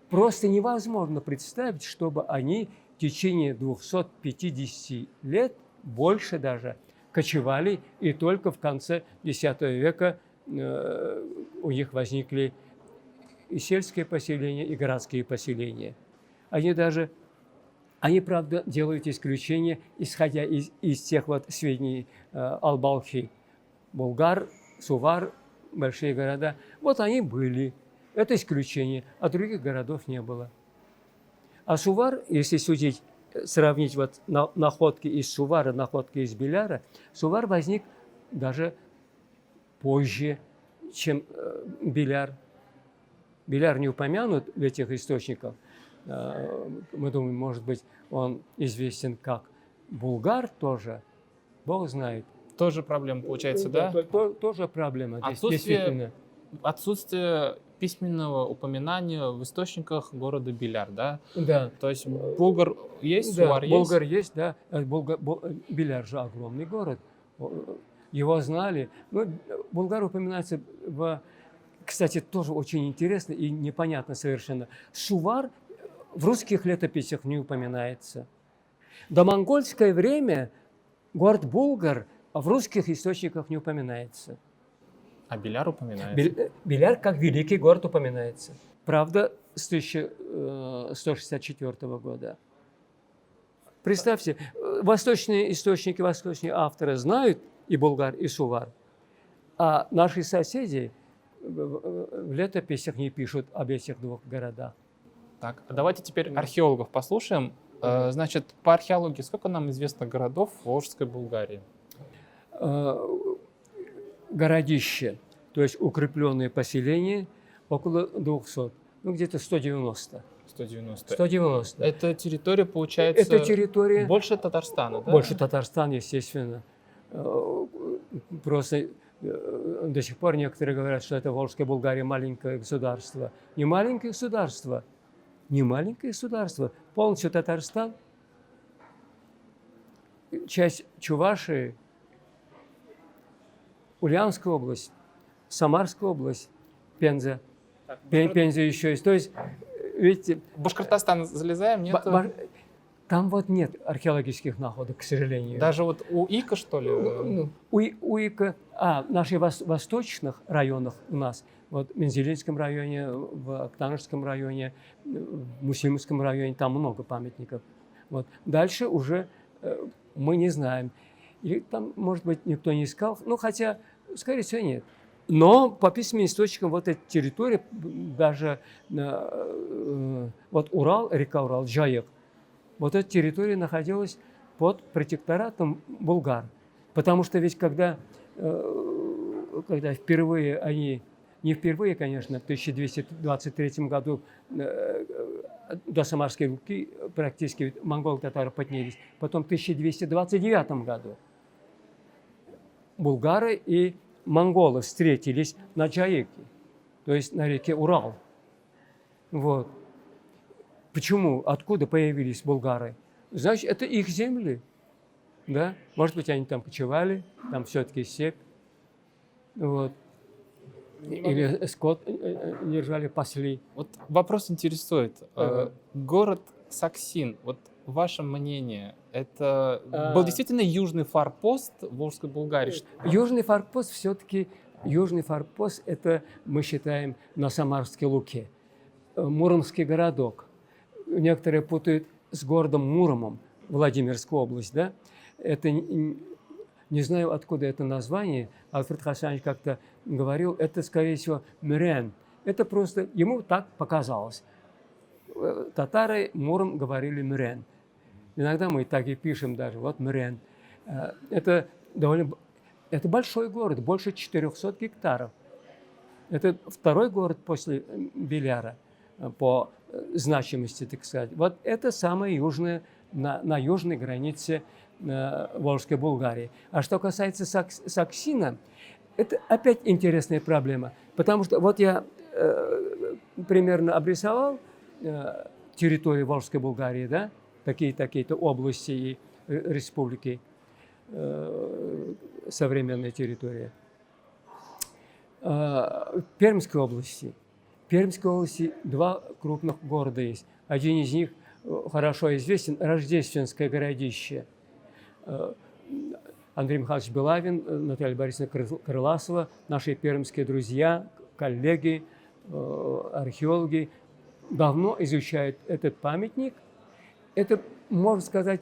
Speaker 2: просто невозможно представить, чтобы они в течение 250 лет, больше даже, кочевали, и только в конце X века у них возникли и сельские поселения, и городские поселения. Они, правда, делают исключение, исходя из тех вот сведений Ал-Балхи. Булгар, Сувар, большие города. Вот они были. Это исключение, а других городов не было. А Сувар, если судить, сравнить вот находки из Сувара, находки из Беляра, Сувар возник даже позже, чем Беляр. Беляр не упомянут в этих источниках. Мы думаем, может быть, он известен как Булгар тоже. Бог знает.
Speaker 1: Тоже проблема получается, да?
Speaker 2: Тоже проблема. Действительно.
Speaker 1: Отсутствие письменного упоминания в источниках города Беляр, да?
Speaker 2: Да.
Speaker 1: То есть Булгар есть,
Speaker 2: Да,
Speaker 1: Сувар есть?
Speaker 2: Булгар есть, да. Беляр же огромный город. Его знали. Но Булгар упоминается кстати, тоже очень интересно и непонятно совершенно. Сувар в русских летописях не упоминается. До монгольское время город Булгар в русских источниках не упоминается.
Speaker 1: А Беляр упоминается?
Speaker 2: Беляр как великий город упоминается. Правда, с 1164 года. Представьте, восточные источники, восточные авторы знают и Булгар, и Сувар, а наши соседи в летописях не пишут об этих двух городах.
Speaker 1: Так, давайте теперь археологов послушаем. Значит, по археологии сколько нам известно городов в Волжской Булгарии?
Speaker 2: Городище, то есть укрепленные поселения, около 200, ну где-то 190.
Speaker 1: 190.
Speaker 2: 190.
Speaker 1: Это территория, получается,
Speaker 2: Это территория
Speaker 1: больше Татарстана, да?
Speaker 2: Больше Татарстана, естественно. Просто до сих пор некоторые говорят, что это Волжская Булгария маленькое государство. Не маленькое государство, не маленькое государство. Полностью Татарстан, часть Чувашии, Ульяновская область, Самарская область, Пенза. Пенза еще есть. То есть, видите...
Speaker 1: В Башкортостан залезаем, нет?
Speaker 2: Там вот нет археологических находок, к сожалению.
Speaker 1: Даже вот у Ика, что ли?
Speaker 2: У Ика, в наших восточных районах у нас, вот в Мензелинском районе, в Актанежском районе, в Мусимовском районе, там много памятников. Вот. Дальше уже мы не знаем. Или там, может быть, никто не искал, ну, хотя, скорее всего, нет. Но по письменным источникам вот эта территория, даже вот Урал, река Урал, Джаек, вот эта территория находилась под протекторатом булгар. Потому что ведь когда впервые они, не впервые, конечно, в 1223 году до Самарской Руки практически монголо-татары поднялись, потом в 1229 году булгары и монголы встретились на Джаеке, то есть на реке Урал. Вот. Почему? Откуда появились булгары? Значит, это их земли. Да? Может быть, они там кочевали, там все-таки степь. Вот. Или скот держали, пасли.
Speaker 1: Вот вопрос интересует. Город Саксин, вот ваше мнение, это был действительно южный форпост Волжской Булгарии?
Speaker 2: Южный форпост все-таки, южный форпост, это мы считаем на Самарской Луке. Муромский городок. Некоторые путают с городом Муромом, Владимирская область, да? Это, не знаю, откуда это название, Альфред Хасанович как-то говорил, это, скорее всего, Мюрен. Это просто, ему так показалось. Татары Муром говорили Мюрен. Иногда мы так и пишем даже, вот Мюрен. Это большой город, больше 400 гектаров. Это второй город после Беляра по значимости, так сказать. Вот это самое южное, на южной границе Волжской Булгарии. А что касается Саксина, это опять интересная проблема, потому что вот я примерно обрисовал территорию Волжской Булгарии, да? такие-то области и республики, современная территория. В Пермской области два крупных города есть. Один из них хорошо известен – Рождественское городище. Андрей Михайлович Белавин, Наталья Борисовна Крыласова, наши пермские друзья, коллеги, археологи давно изучают этот памятник. Это, можно сказать,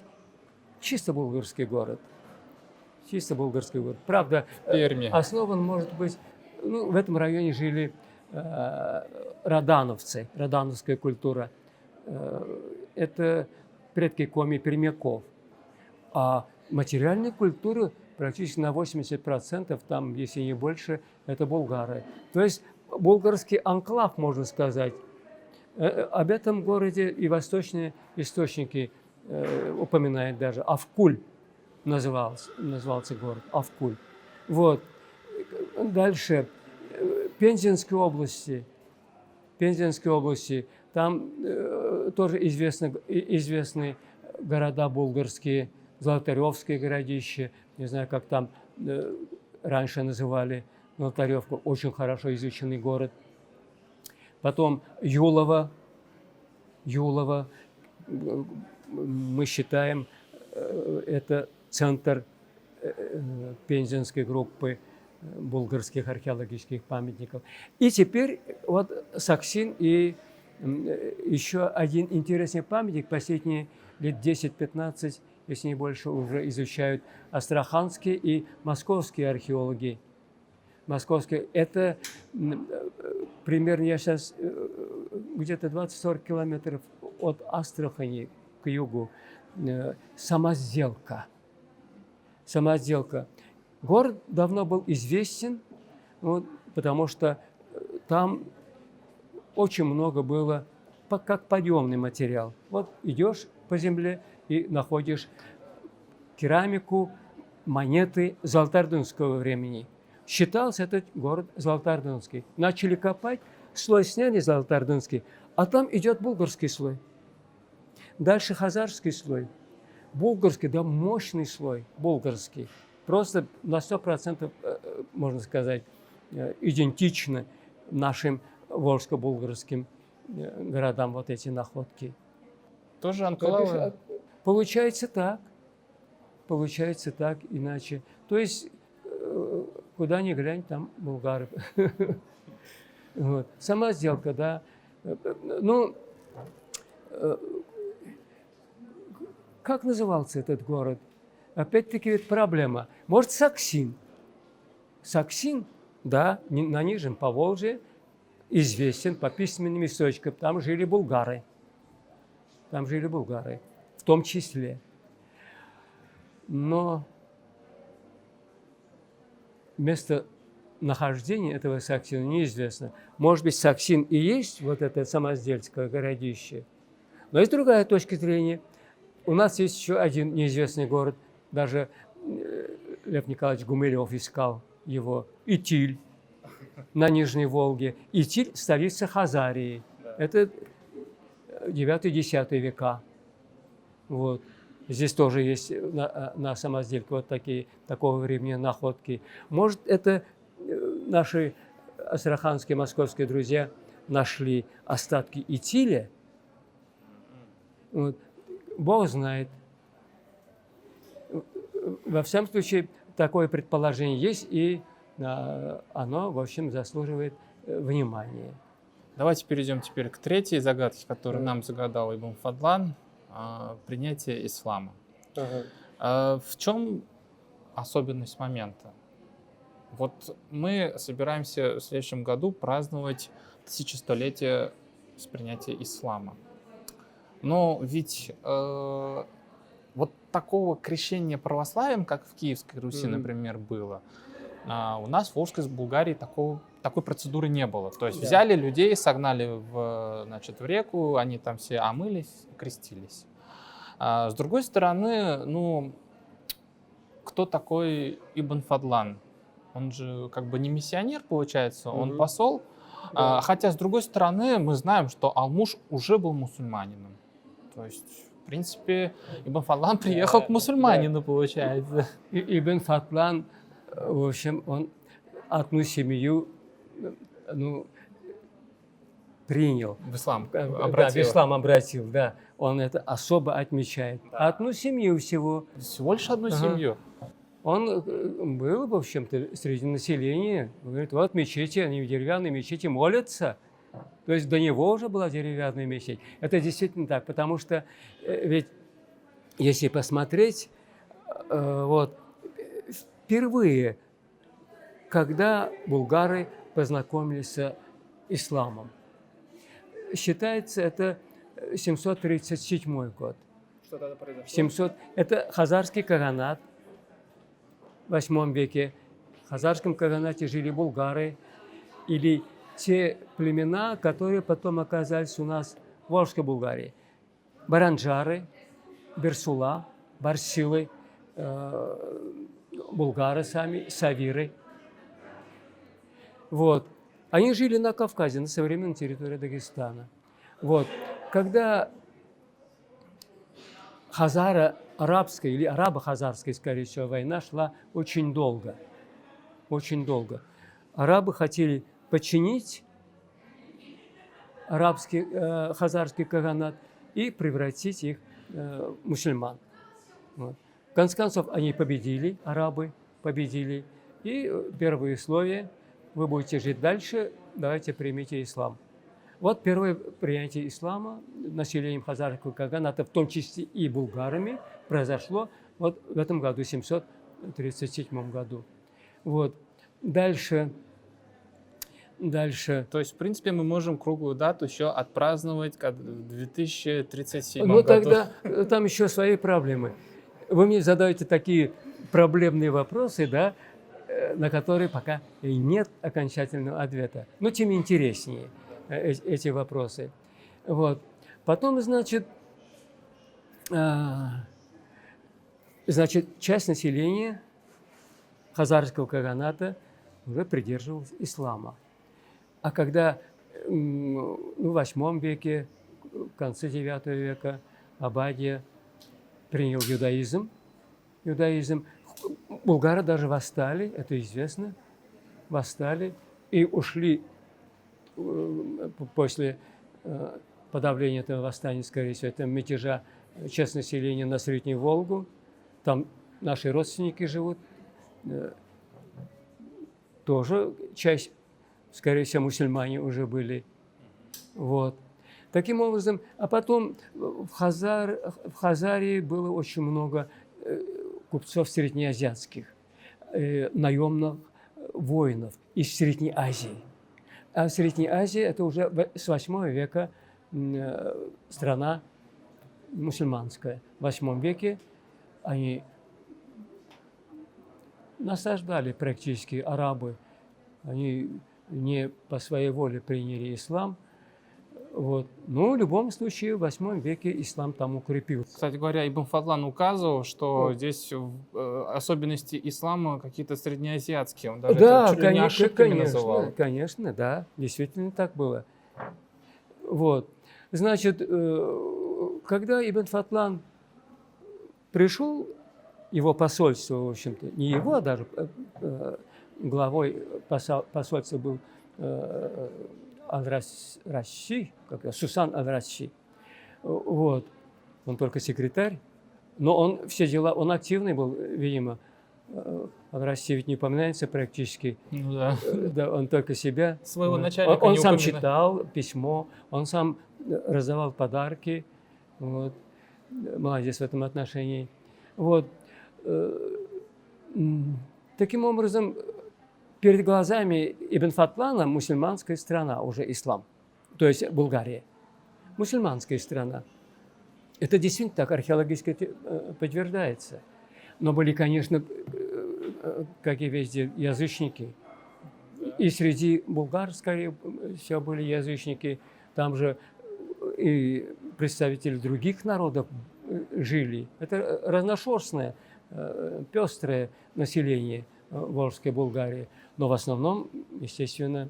Speaker 2: чисто булгарский город. Чисто булгарский город. Правда,
Speaker 1: Перми.
Speaker 2: основан, может быть, в этом районе жили родановцы, родановская культура. Это предки коми-пермяков. А материальная культура практически на 80%, там, если не больше, это булгары. То есть булгарский анклав, можно сказать. Об этом городе и восточные источники упоминают даже. Авкуль назывался город, Авкуль. Вот. Дальше. Пензенской области, там тоже известны города булгарские, Золотаревское городище, не знаю, как там раньше называли Золотаревку, очень хорошо изученный город. Потом Юлово, мы считаем, это центр пензенской группы булгарских археологических памятников. И теперь вот Саксин и еще один интересный памятник, последние лет 10-15, если не больше, уже изучают астраханские и московские археологи. Московские, это примерно, я сейчас где-то 20-40 километров от Астрахани к югу, Самозделка. Город давно был известен, потому что там очень много было как подъемный материал. Вот идешь по земле и находишь керамику, монеты золотардунского времени. Считался этот город золотардунский. Начали копать, слой сняли золотардунский, а там идет булгарский слой. Дальше хазарский слой. Булгарский, да, мощный слой, булгарский. Просто на 100%, можно сказать, идентично нашим волжско-булгарским городам вот эти находки.
Speaker 1: Тоже анклавы?
Speaker 2: Получается так, иначе. То есть, куда ни глянь, там булгары. Вот. Сама сделка, да. Ну, как назывался этот город? Опять-таки ведь проблема. Может, Саксин. Саксин, да, на Нижнем Поволжье, известен по письменным источникам. Там жили булгары. В том числе. Но местонахождение этого Саксина неизвестно. Может быть, Саксин и есть вот это самоздельское городище. Но есть другая точка зрения. У нас есть еще один неизвестный город. Даже Лев Николаевич Гумилев искал его. Итиль на Нижней Волге. Итиль – столица Хазарии. Это 9-10 века. Вот. Здесь тоже есть на самоздельке вот такого времени находки. Может, это наши астраханские, московские друзья нашли остатки Итиля? Вот. Бог знает. Во всяком случае, такое предположение есть, и оно, в общем, заслуживает внимания.
Speaker 1: Давайте перейдем теперь к третьей загадке, которую нам загадал Ибн Фадлан. Принятие ислама. В чем особенность момента? Вот мы собираемся в следующем году праздновать 1100-летие с принятия ислама. Но ведь вот такого крещения православием, как в Киевской Руси, например, было, у нас в Волжской Булгарии такой процедуры не было. То есть взяли людей, согнали в реку, они там все омылись, крестились. С другой стороны, кто такой Ибн Фадлан? Он же как бы не миссионер, получается, он посол. Хотя, с другой стороны, мы знаем, что Алмуш уже был мусульманином. То есть В принципе, Ибн Фадлан приехал к мусульманину, получается.
Speaker 2: Ибн Фатлан, в общем, он одну семью, ну, принял.
Speaker 1: В ислам
Speaker 2: Да, в
Speaker 1: обратил.
Speaker 2: ислам обратил, да. Он это особо отмечает. Одну семью всего.
Speaker 1: Всего лишь одну
Speaker 2: Ага.
Speaker 1: семью.
Speaker 2: Он был, в общем-то, среди населения. Он говорит, вот мечети, они в деревянной мечети молятся. То есть до него уже была деревянная мечеть. Это действительно так, потому что ведь, если посмотреть, вот, впервые, когда булгары познакомились с исламом, считается, это 737 год.
Speaker 1: Что тогда произошло?
Speaker 2: 700, это хазарский каганат в 8 веке. В хазарском каганате жили булгары или те племена, которые потом оказались у нас в Волжской Булгарии. Баранджары, Берсула, Барсилы, булгары сами, савиры. Вот. Они жили на Кавказе, на современной территории Дагестана. Вот. Когда хазаро-арабская или арабо-хазарская, скорее всего, война шла очень долго. Очень долго. Арабы хотели подчинить арабский, хазарский каганат и превратить их в мусульман. Вот. В конце концов, они победили, арабы победили. И первые условия: вы будете жить дальше, давайте примите ислам. Вот первое принятие ислама населением хазарского каганата, в том числе и булгарами, произошло вот в этом году, в 737 году. Вот. Дальше.
Speaker 1: То есть, в принципе, мы можем круглую дату еще отпраздновать в 2037
Speaker 2: Ну,
Speaker 1: году.
Speaker 2: тогда там еще свои проблемы. Вы мне задаете такие проблемные вопросы, да, на которые пока и нет окончательного ответа. Но тем интереснее эти вопросы. Вот. Потом, значит, часть населения хазарского каганата уже придерживалась ислама. А когда в 8 веке, в конце 9 века Абадия принял иудаизм, булгары даже восстали, это известно, восстали и ушли после подавления этого восстания, скорее всего, это мятежа часть населения на Среднюю Волгу. Там наши родственники живут, тоже часть, скорее всего, мусульмане уже были. Вот. Таким образом, а потом в Хазарии было очень много купцов среднеазиатских, наемных воинов из Средней Азии. А в Средней Азии это уже с 8 века страна мусульманская. В 8 веке они насаждали практически арабы. Они не по своей воле приняли ислам. Вот. Но в любом случае в 8 веке ислам там укрепился.
Speaker 1: Кстати говоря, Ибн Фадлан указывал, что здесь особенности ислама какие-то среднеазиатские. Он даже
Speaker 2: Да,
Speaker 1: это чуть ли не ошибками называл.
Speaker 2: конечно, да, действительно так было. Вот. Значит, когда Ибн Фатлан пришел, его посольство, в общем-то, не его, а даже главой посольства был Аль-Расси, Сусан Аль-Расси. Вот. Он только секретарь, но он все дела, он активный был, видимо. Аль-Расси ведь не упоминается практически.
Speaker 1: Ну, да.
Speaker 2: Да, он только себя.
Speaker 1: Своего начальника
Speaker 2: Он
Speaker 1: не
Speaker 2: сам
Speaker 1: упоминает.
Speaker 2: читал письмо, он сам раздавал подарки. Вот. Молодец в этом отношении. Вот. Таким образом, перед глазами Ибн Фатлана мусульманская страна, уже ислам, то есть Булгария. Мусульманская страна. Это действительно так, археологически подтверждается. Но были, конечно, как и везде, язычники. И среди булгар, скорее всего, были язычники. Там же и представители других народов жили. Это разношерстное, пестрое население Волжской Булгарии. Но в основном, естественно,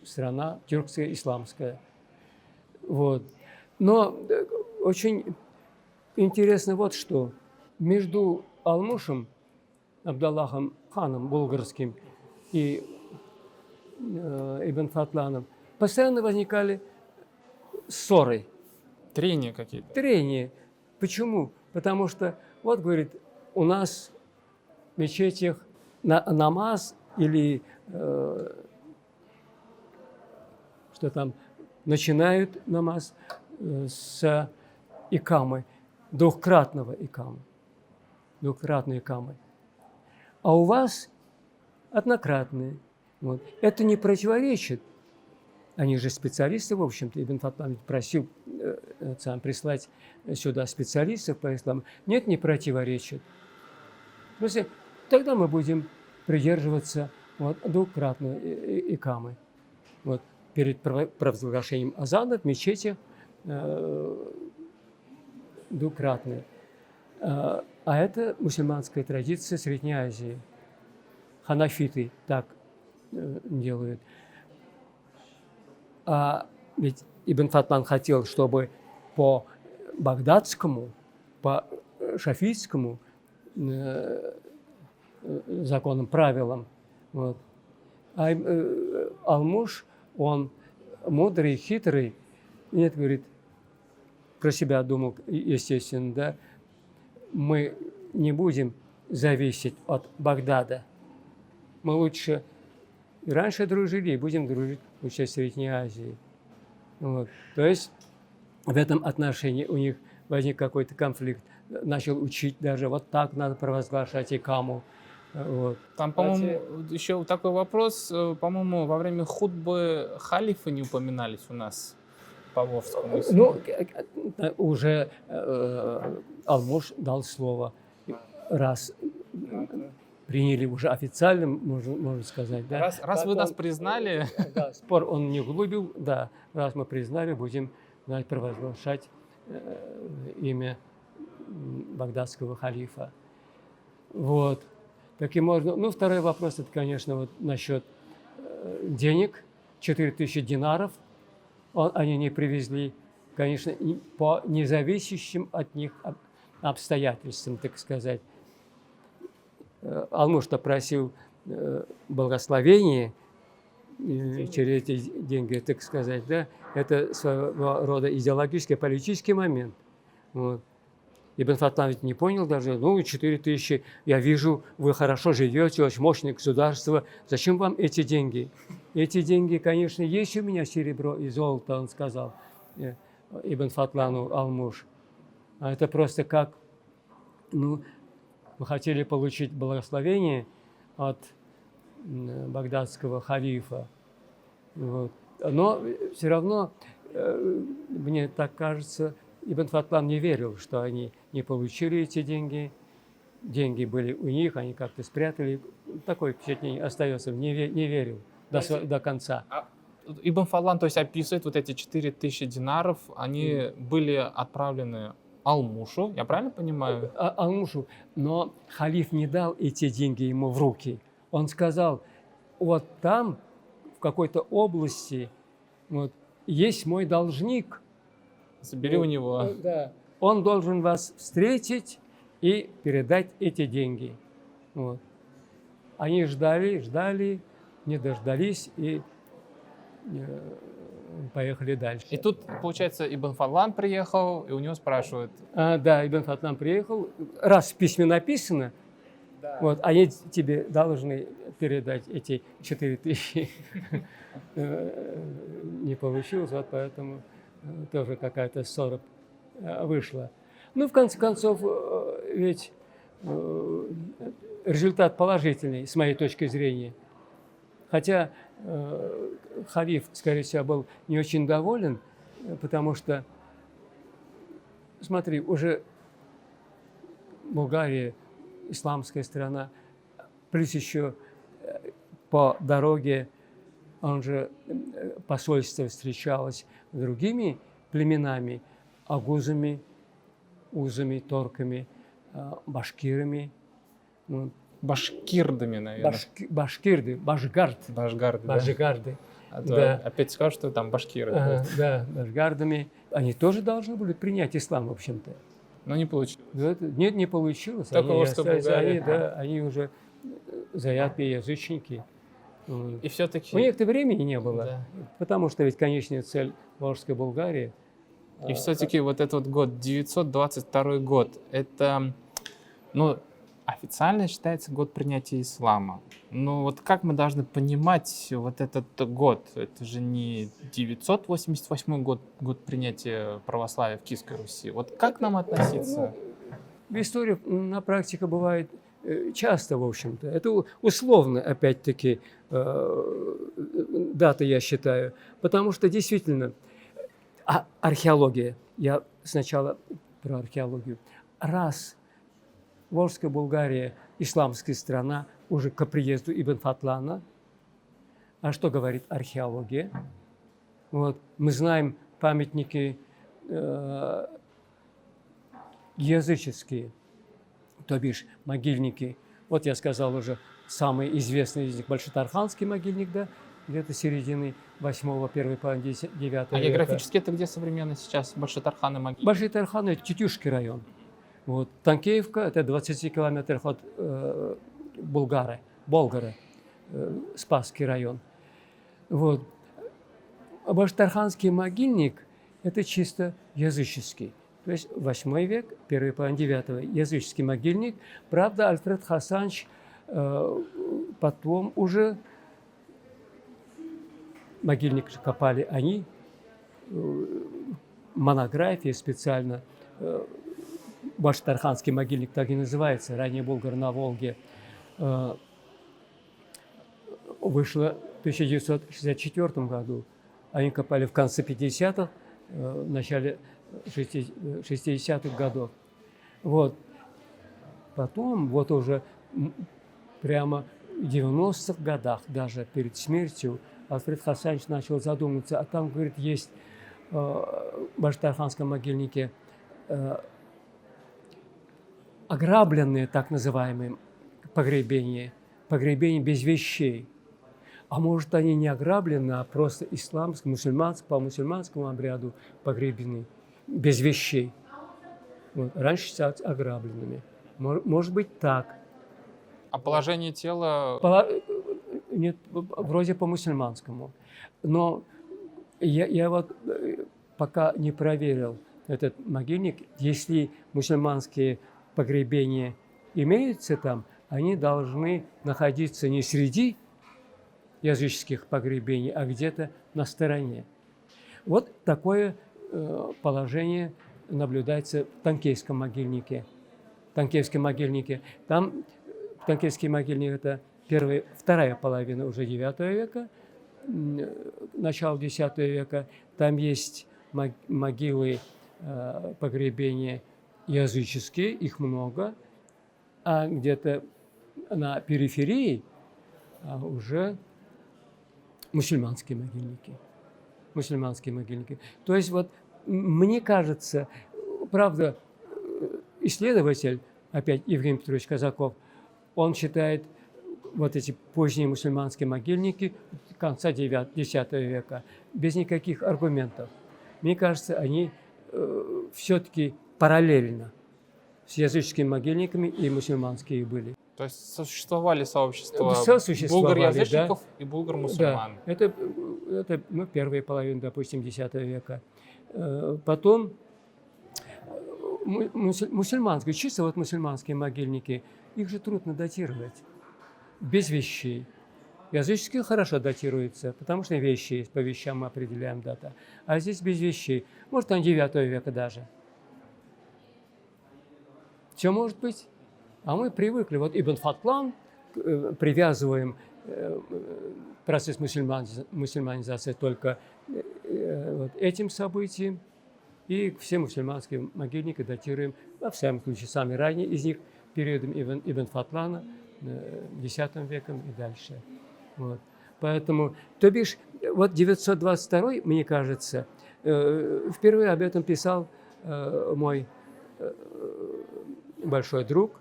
Speaker 2: страна тюркская, исламская. Вот. Но очень интересно вот что. Между Алмушем, Абдаллахом ханом булгарским и Ибн Фатланом постоянно возникали ссоры,
Speaker 1: Трения какие-то.
Speaker 2: трения. Почему? Потому что, вот, говорит, у нас в мечетях намаз или что там, начинают намаз с икамы, двухкратной икамы. А у вас однократные. Вот. Это не противоречит. Они же специалисты, в общем-то. Ибн Фатлан просил сам прислать сюда специалистов по исламу. Нет, не противоречит. В смысле, тогда мы будем придерживаться вот, двукратной икамы. Вот, перед провозглашением азана в мечети двукратной. А это мусульманская традиция Средней Азии. Ханафиты так делают. А ведь Ибн Фатлан хотел, чтобы по багдадскому, по шафийскому законам, правилам. Вот. А Алмуш, он мудрый, хитрый. Нет, говорит, про себя думал, естественно, да. Мы не будем зависеть от Багдада. Мы лучше и раньше дружили, и будем дружить лучше в Средней Азии. Вот. То есть в этом отношении у них возник какой-то конфликт. Начал учить даже вот так надо провозглашать икаму. Вот.
Speaker 1: Там, по-моему, еще такой вопрос. По-моему, во время хутбы халифы не упоминались у нас по Волжскому.
Speaker 2: Ну, уже Алмуш дал слово. Раз приняли уже официально, можно сказать. Да?
Speaker 1: Раз вы нас признали...
Speaker 2: Да, спор он не углубил. Да, раз мы признали, будем провозглашать имя багдадского халифа. Вот. Таким образом, ну, второй вопрос, это, конечно, вот насчет денег. 4000 динаров они не привезли, конечно, по независящим от них обстоятельствам, так сказать. Алмуш-то просил благословение через эти деньги, так сказать, да, это своего рода идеологический, политический момент. Вот. Ибн Фатлан ведь не понял даже, 4000, я вижу, вы хорошо живете, очень мощное государство, зачем вам эти деньги? Эти деньги, конечно, есть у меня серебро и золото, он сказал Ибн Фатлану Алмуш. А это просто как, мы хотели получить благословение от багдадского халифа. Вот. Но все равно, мне так кажется, Ибн Фатлан не верил, что они не получили эти деньги. Деньги были у них, они как-то спрятали. Такое впечатление остается. Не верил до конца.
Speaker 1: Ибн Фатлан, то есть, описывает вот эти 4000 динаров, они были отправлены Алмушу, я правильно понимаю?
Speaker 2: Алмушу. Но халиф не дал эти деньги ему в руки. Он сказал, вот там, в какой-то области, вот, есть мой должник.
Speaker 1: Забери у него.
Speaker 2: Да. Он должен вас встретить и передать эти деньги. Вот. Они ждали, не дождались и поехали дальше.
Speaker 1: И тут, получается, Ибн Фатлан приехал, и у него спрашивают.
Speaker 2: Да, Ибн Фатлан приехал. Раз в письме написано, да. Вот, они тебе должны передать эти 4000. Не получилось, вот поэтому тоже какая-то ссора вышла. Ну, в конце концов, ведь результат положительный, с моей точки зрения. Хотя халиф, скорее всего, был не очень доволен, потому что, смотри, уже Болгария, исламская страна, плюс еще по дороге, он же посольство встречалось с другими племенами, агузами, узами, торками, башкирами.
Speaker 1: башкирдами, наверное.
Speaker 2: Башкирды, башгарды.
Speaker 1: Башгарды, да?
Speaker 2: Башгарды.
Speaker 1: А то
Speaker 2: Да.
Speaker 1: опять скажут, что там башкиры.
Speaker 2: Да, башгардами. Они тоже должны были принять ислам, в общем-то.
Speaker 1: Но не получилось.
Speaker 2: Нет, не получилось.
Speaker 1: Только Волжская Булгария.
Speaker 2: Они уже заядлые язычники.
Speaker 1: И все-таки...
Speaker 2: У них-то времени не было,
Speaker 1: Да.
Speaker 2: потому что ведь конечная цель Волжской Булгарии.
Speaker 1: И все-таки вот этот вот год, 922 год, это, ну, официально считается год принятия ислама. Но вот как мы должны понимать вот этот год? Это же не 988 год, год принятия православия в Киевской Руси. Вот как нам относиться?
Speaker 2: В истории на практике бывает часто, в общем-то. Это условно, опять-таки, дата, я считаю. Потому что действительно, археология, я сначала про археологию. Раз Волжская Булгария исламская страна уже к приезду Ибн Фатлана, а что говорит археология? Вот, мы знаем памятники языческие, то бишь могильники. Вот я сказал уже, самый известный из них Большетарханский могильник, да, где-то середины 8-го, 1-й половины 9 века.
Speaker 1: А географически это где современно сейчас Большетархан и могильник?
Speaker 2: Большетархан – это Тетюшский район. Вот. Танкеевка – это 20 километров от Болгары, Спасский район. Вот. А Большетарханский могильник – это чисто языческий. То есть 8 век, 1-й половина 9-го, языческий могильник. Правда, Альфред Хасанович потом уже могильник копали они, монографии специально. Баштарханский могильник так и называется, ранее Болгар на Волге, вышло в 1964 году. Они копали в конце 50-х, в начале 60-х годов. Вот. Потом, вот уже прямо в 90-х годах, даже перед смертью, Альфред Хасанович начал задумываться, а там, говорит, есть в Баштарханском могильнике ограбленные, так называемые, погребения без вещей. А может, они не ограблены, а просто по мусульманскому обряду погребены без вещей. Вот. Раньше считались ограбленными. Может быть, так.
Speaker 1: А положение тела...
Speaker 2: Нет, вроде по мусульманскому. Но я вот пока не проверил этот могильник. Если мусульманские погребения имеются там, они должны находиться не среди языческих погребений, а где-то на стороне. Вот такое положение наблюдается в Танкейском могильнике. Там Танкейский могильник – это вторая половина уже 9 века, начало 10 века. Там есть могилы, погребения языческие, их много, а где-то на периферии уже мусульманские могильники. То есть вот мне кажется, правда, исследователь, опять Евгений Петрович Казаков, он считает вот эти поздние мусульманские могильники конца X века без никаких аргументов. Мне кажется, они все-таки параллельно с языческими могильниками и мусульманские были.
Speaker 1: То есть существовали сообщества
Speaker 2: булгар-язычников,
Speaker 1: да? И булгар-мусульман.
Speaker 2: Да, это первая половина, допустим, X века. Потом мусульманские, чисто вот мусульманские могильники, их же трудно датировать без вещей. Языческие хорошо датируются, потому что вещи есть, по вещам мы определяем дата. А здесь без вещей. Может, там 9 века даже. Все может быть. А мы привыкли. Вот Ибн Фатлан, привязываем процесс мусульманизации только вот этим событием. И все мусульманские могильники датируем, во всяком случае, самые ранние из них, периодом Ибн Фатлана, X веком и дальше. Вот. Поэтому, то бишь, вот 922, мне кажется, впервые об этом писал мой большой друг,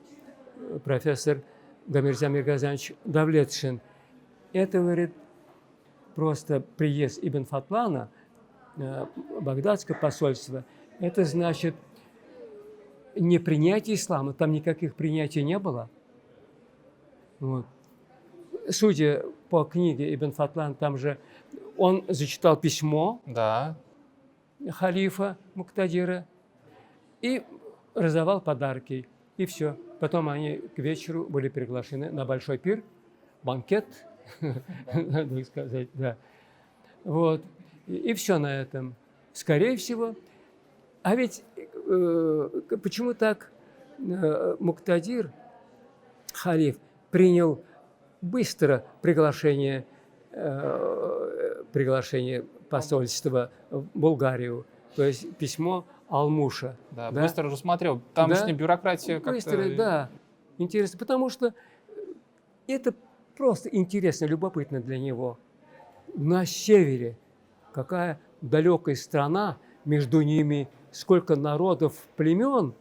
Speaker 2: профессор Гамирза Миргазанович Давлетшин. Это, говорит, просто приезд Ибн Фатлана, багдадское посольство, это значит не принятие ислама, там никаких принятий не было. Вот. Судя по книге Ибн Фатлан, там же он зачитал письмо
Speaker 1: Да.
Speaker 2: халифа Муктадира и раздавал подарки. И все. Потом они к вечеру были приглашены на большой пир, банкет, надо сказать, да. Вот. И все на этом. Скорее всего. А ведь почему так Муктадир, халиф, принял быстро приглашение посольства в Булгарию, то есть письмо Алмуша.
Speaker 1: Да, быстро рассмотрел. Тамошняя бюрократия как-то...
Speaker 2: Быстро, да. Интересно, потому что это просто интересно, любопытно для него. На севере какая далекая страна, между ними сколько народов, племен,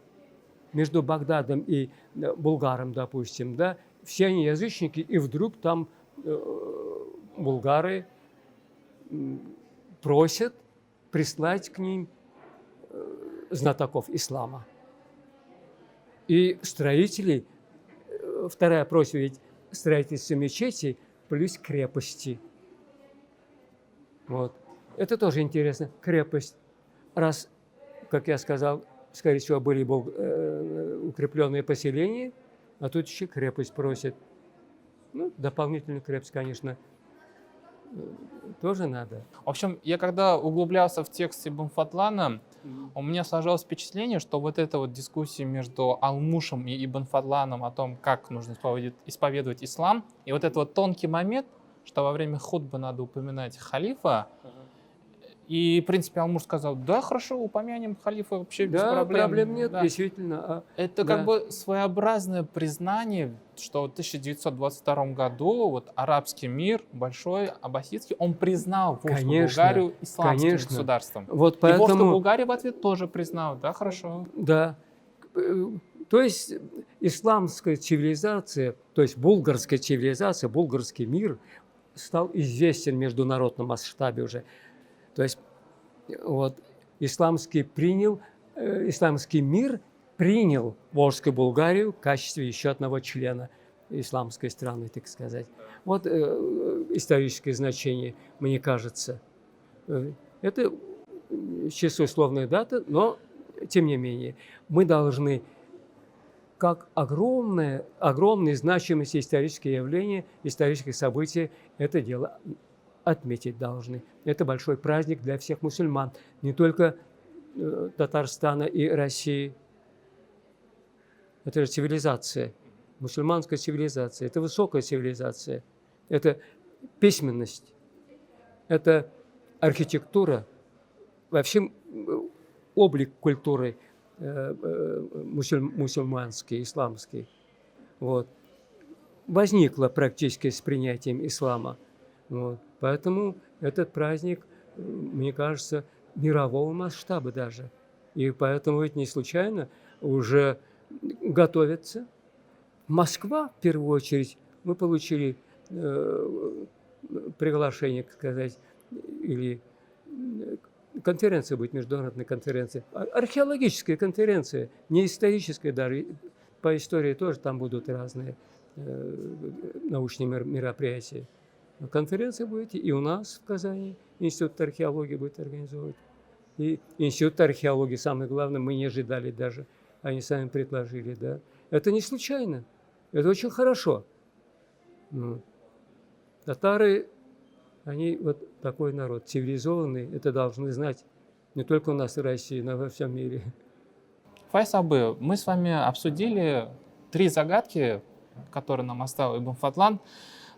Speaker 2: между Багдадом и Булгаром, допустим, да, все они язычники, и вдруг там булгары просят прислать к ним знатоков ислама. И строителей, вторая просьба, ведь строительство мечетей плюс крепости. Вот. Это тоже интересно. Крепость. Раз, как я сказал, скорее всего, были укрепленные поселения, а тут еще крепость просит. Ну, дополнительную крепость, конечно, тоже надо.
Speaker 1: В общем, я когда углублялся в текст Ибн Фатлана, у меня сложилось впечатление, что вот эта вот дискуссия между Алмушем и Ибн Фатланом о том, как нужно исповедовать ислам, и вот этот вот тонкий момент, что во время хутбы надо упоминать халифа, и, в принципе, Алмуш сказал, да, хорошо, упомянем халифа, вообще без проблем.
Speaker 2: Проблем нет,
Speaker 1: да.
Speaker 2: Действительно.
Speaker 1: Это как бы своеобразное признание, что в 1922 году вот арабский мир, большой, аббасидский, он признал Волжскую Булгарию исламским государством.
Speaker 2: Вот
Speaker 1: поэтому... И Волжская Булгария в ответ тоже признала, да, хорошо.
Speaker 2: Да. То есть исламская цивилизация, то есть булгарская цивилизация, булгарский мир стал известен в международном масштабе уже. То есть вот, исламский мир принял Волжскую Булгарию в качестве еще одного члена исламской страны, так сказать. Вот историческое значение, мне кажется. Это чисто условная дата, но тем не менее мы должны как огромные значимость исторические явления, исторические события, это дело отметить должны. Это большой праздник для всех мусульман, не только Татарстана и России. Это же цивилизация, мусульманская цивилизация, это высокая цивилизация, это письменность, это архитектура, вообще облик культуры мусульманский, исламский. Вот. Возникла практически с принятием ислама. Вот. Поэтому этот праздник, мне кажется, мирового масштаба даже. И поэтому ведь не случайно уже готовятся. Москва, в первую очередь, мы получили приглашение, так сказать, или конференция будет, международная конференция, археологическая конференция, не историческая даже, по истории тоже там будут разные научные мероприятия. Конференция будет и у нас в Казани, Институт археологии будет организовывать. И Институт археологии, самое главное, мы не ожидали даже, они сами предложили, да. Это не случайно, это очень хорошо. Татары, они вот такой народ, цивилизованный, это должны знать не только у нас в России, но и во всем мире.
Speaker 1: Файс Абы, мы с вами обсудили 3 загадки, которые нам оставил Ибн Фатлан.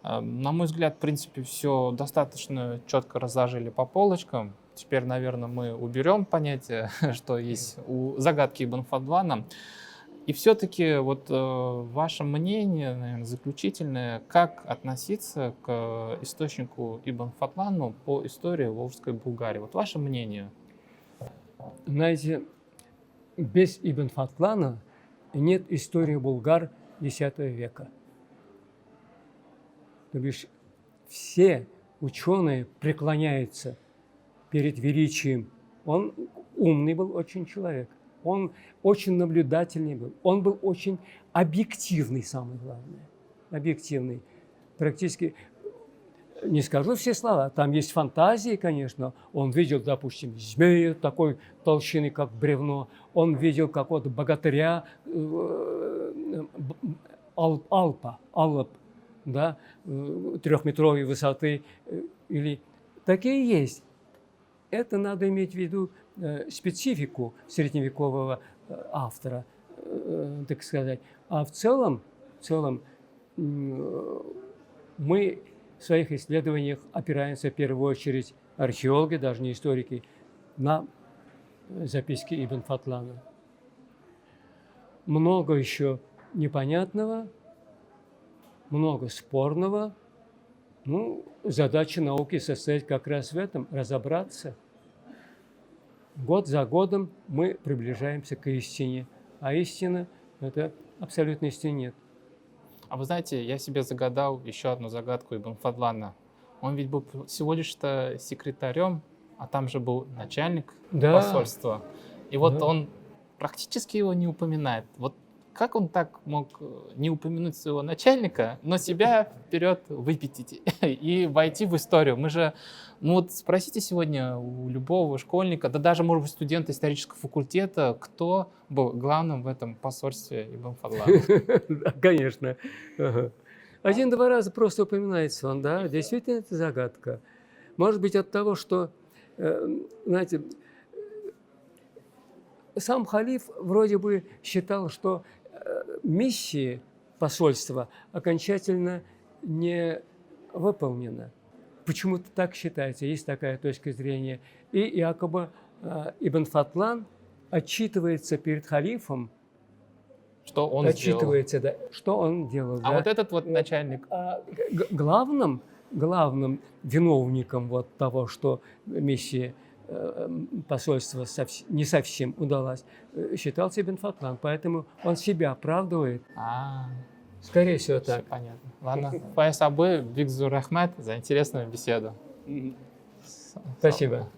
Speaker 1: На мой взгляд, в принципе, все достаточно четко разложили по полочкам. Теперь, наверное, мы уберем понятие, что есть у загадки Ибн Фатлана. И все-таки вот ваше мнение, наверное, заключительное, как относиться к источнику Ибн Фатлану по истории Волжской Булгарии? Вот ваше мнение.
Speaker 2: Знаете, без Ибн Фатлана нет истории булгар X века. То бишь все ученые преклоняются перед величием. Он умный был очень человек, он очень наблюдательный был, он был очень объективный, самое главное, объективный. Практически, не скажу все слова, там есть фантазии, конечно. Он видел, допустим, змея такой толщины, как бревно. Он видел какого-то богатыря, Аллап, да, 3-метровой высоты. Или такие есть. Это надо иметь в виду специфику средневекового автора, так сказать. А в целом мы в своих исследованиях опираемся в первую очередь, археологи, даже не историки, на записки Ибн Фатлана. Много еще непонятного, много спорного. Ну, задача науки состоит как раз в этом – разобраться. Год за годом мы приближаемся к истине, а истина – это абсолютной истины нет.
Speaker 1: А вы знаете, я себе загадал еще одну загадку Ибн Фадлана. Он ведь был всего лишь-то секретарем, а там же был начальник посольства. И вот он практически его не упоминает. Вот как он так мог не упомянуть своего начальника, но себя вперед выпятить и войти в историю? Мы же, ну вот спросите сегодня у любого школьника, да даже, может быть, студента исторического факультета, кто был главным в этом посольстве Ибн Фадлана?
Speaker 2: Конечно. Один-два раза просто упоминается он, да, действительно это загадка. Может быть, от того, что, знаете, сам халиф вроде бы считал, что миссия посольства окончательно не выполнена. Почему-то так считается, есть такая точка зрения. И якобы Ибн Фатлан отчитывается перед халифом,
Speaker 1: что он
Speaker 2: отчитывается, да, что он делал.
Speaker 1: А
Speaker 2: да.
Speaker 1: вот этот вот начальник.
Speaker 2: Главным виновником вот того, что миссия посольства не совсем удалась, считался Ибн Фатлан. Поэтому он себя оправдывает. Скорее всего,
Speaker 1: Все
Speaker 2: так.
Speaker 1: понятно. Ладно. Фаяз Абы, Бигзур Ахмед за интересную беседу.
Speaker 2: Спасибо.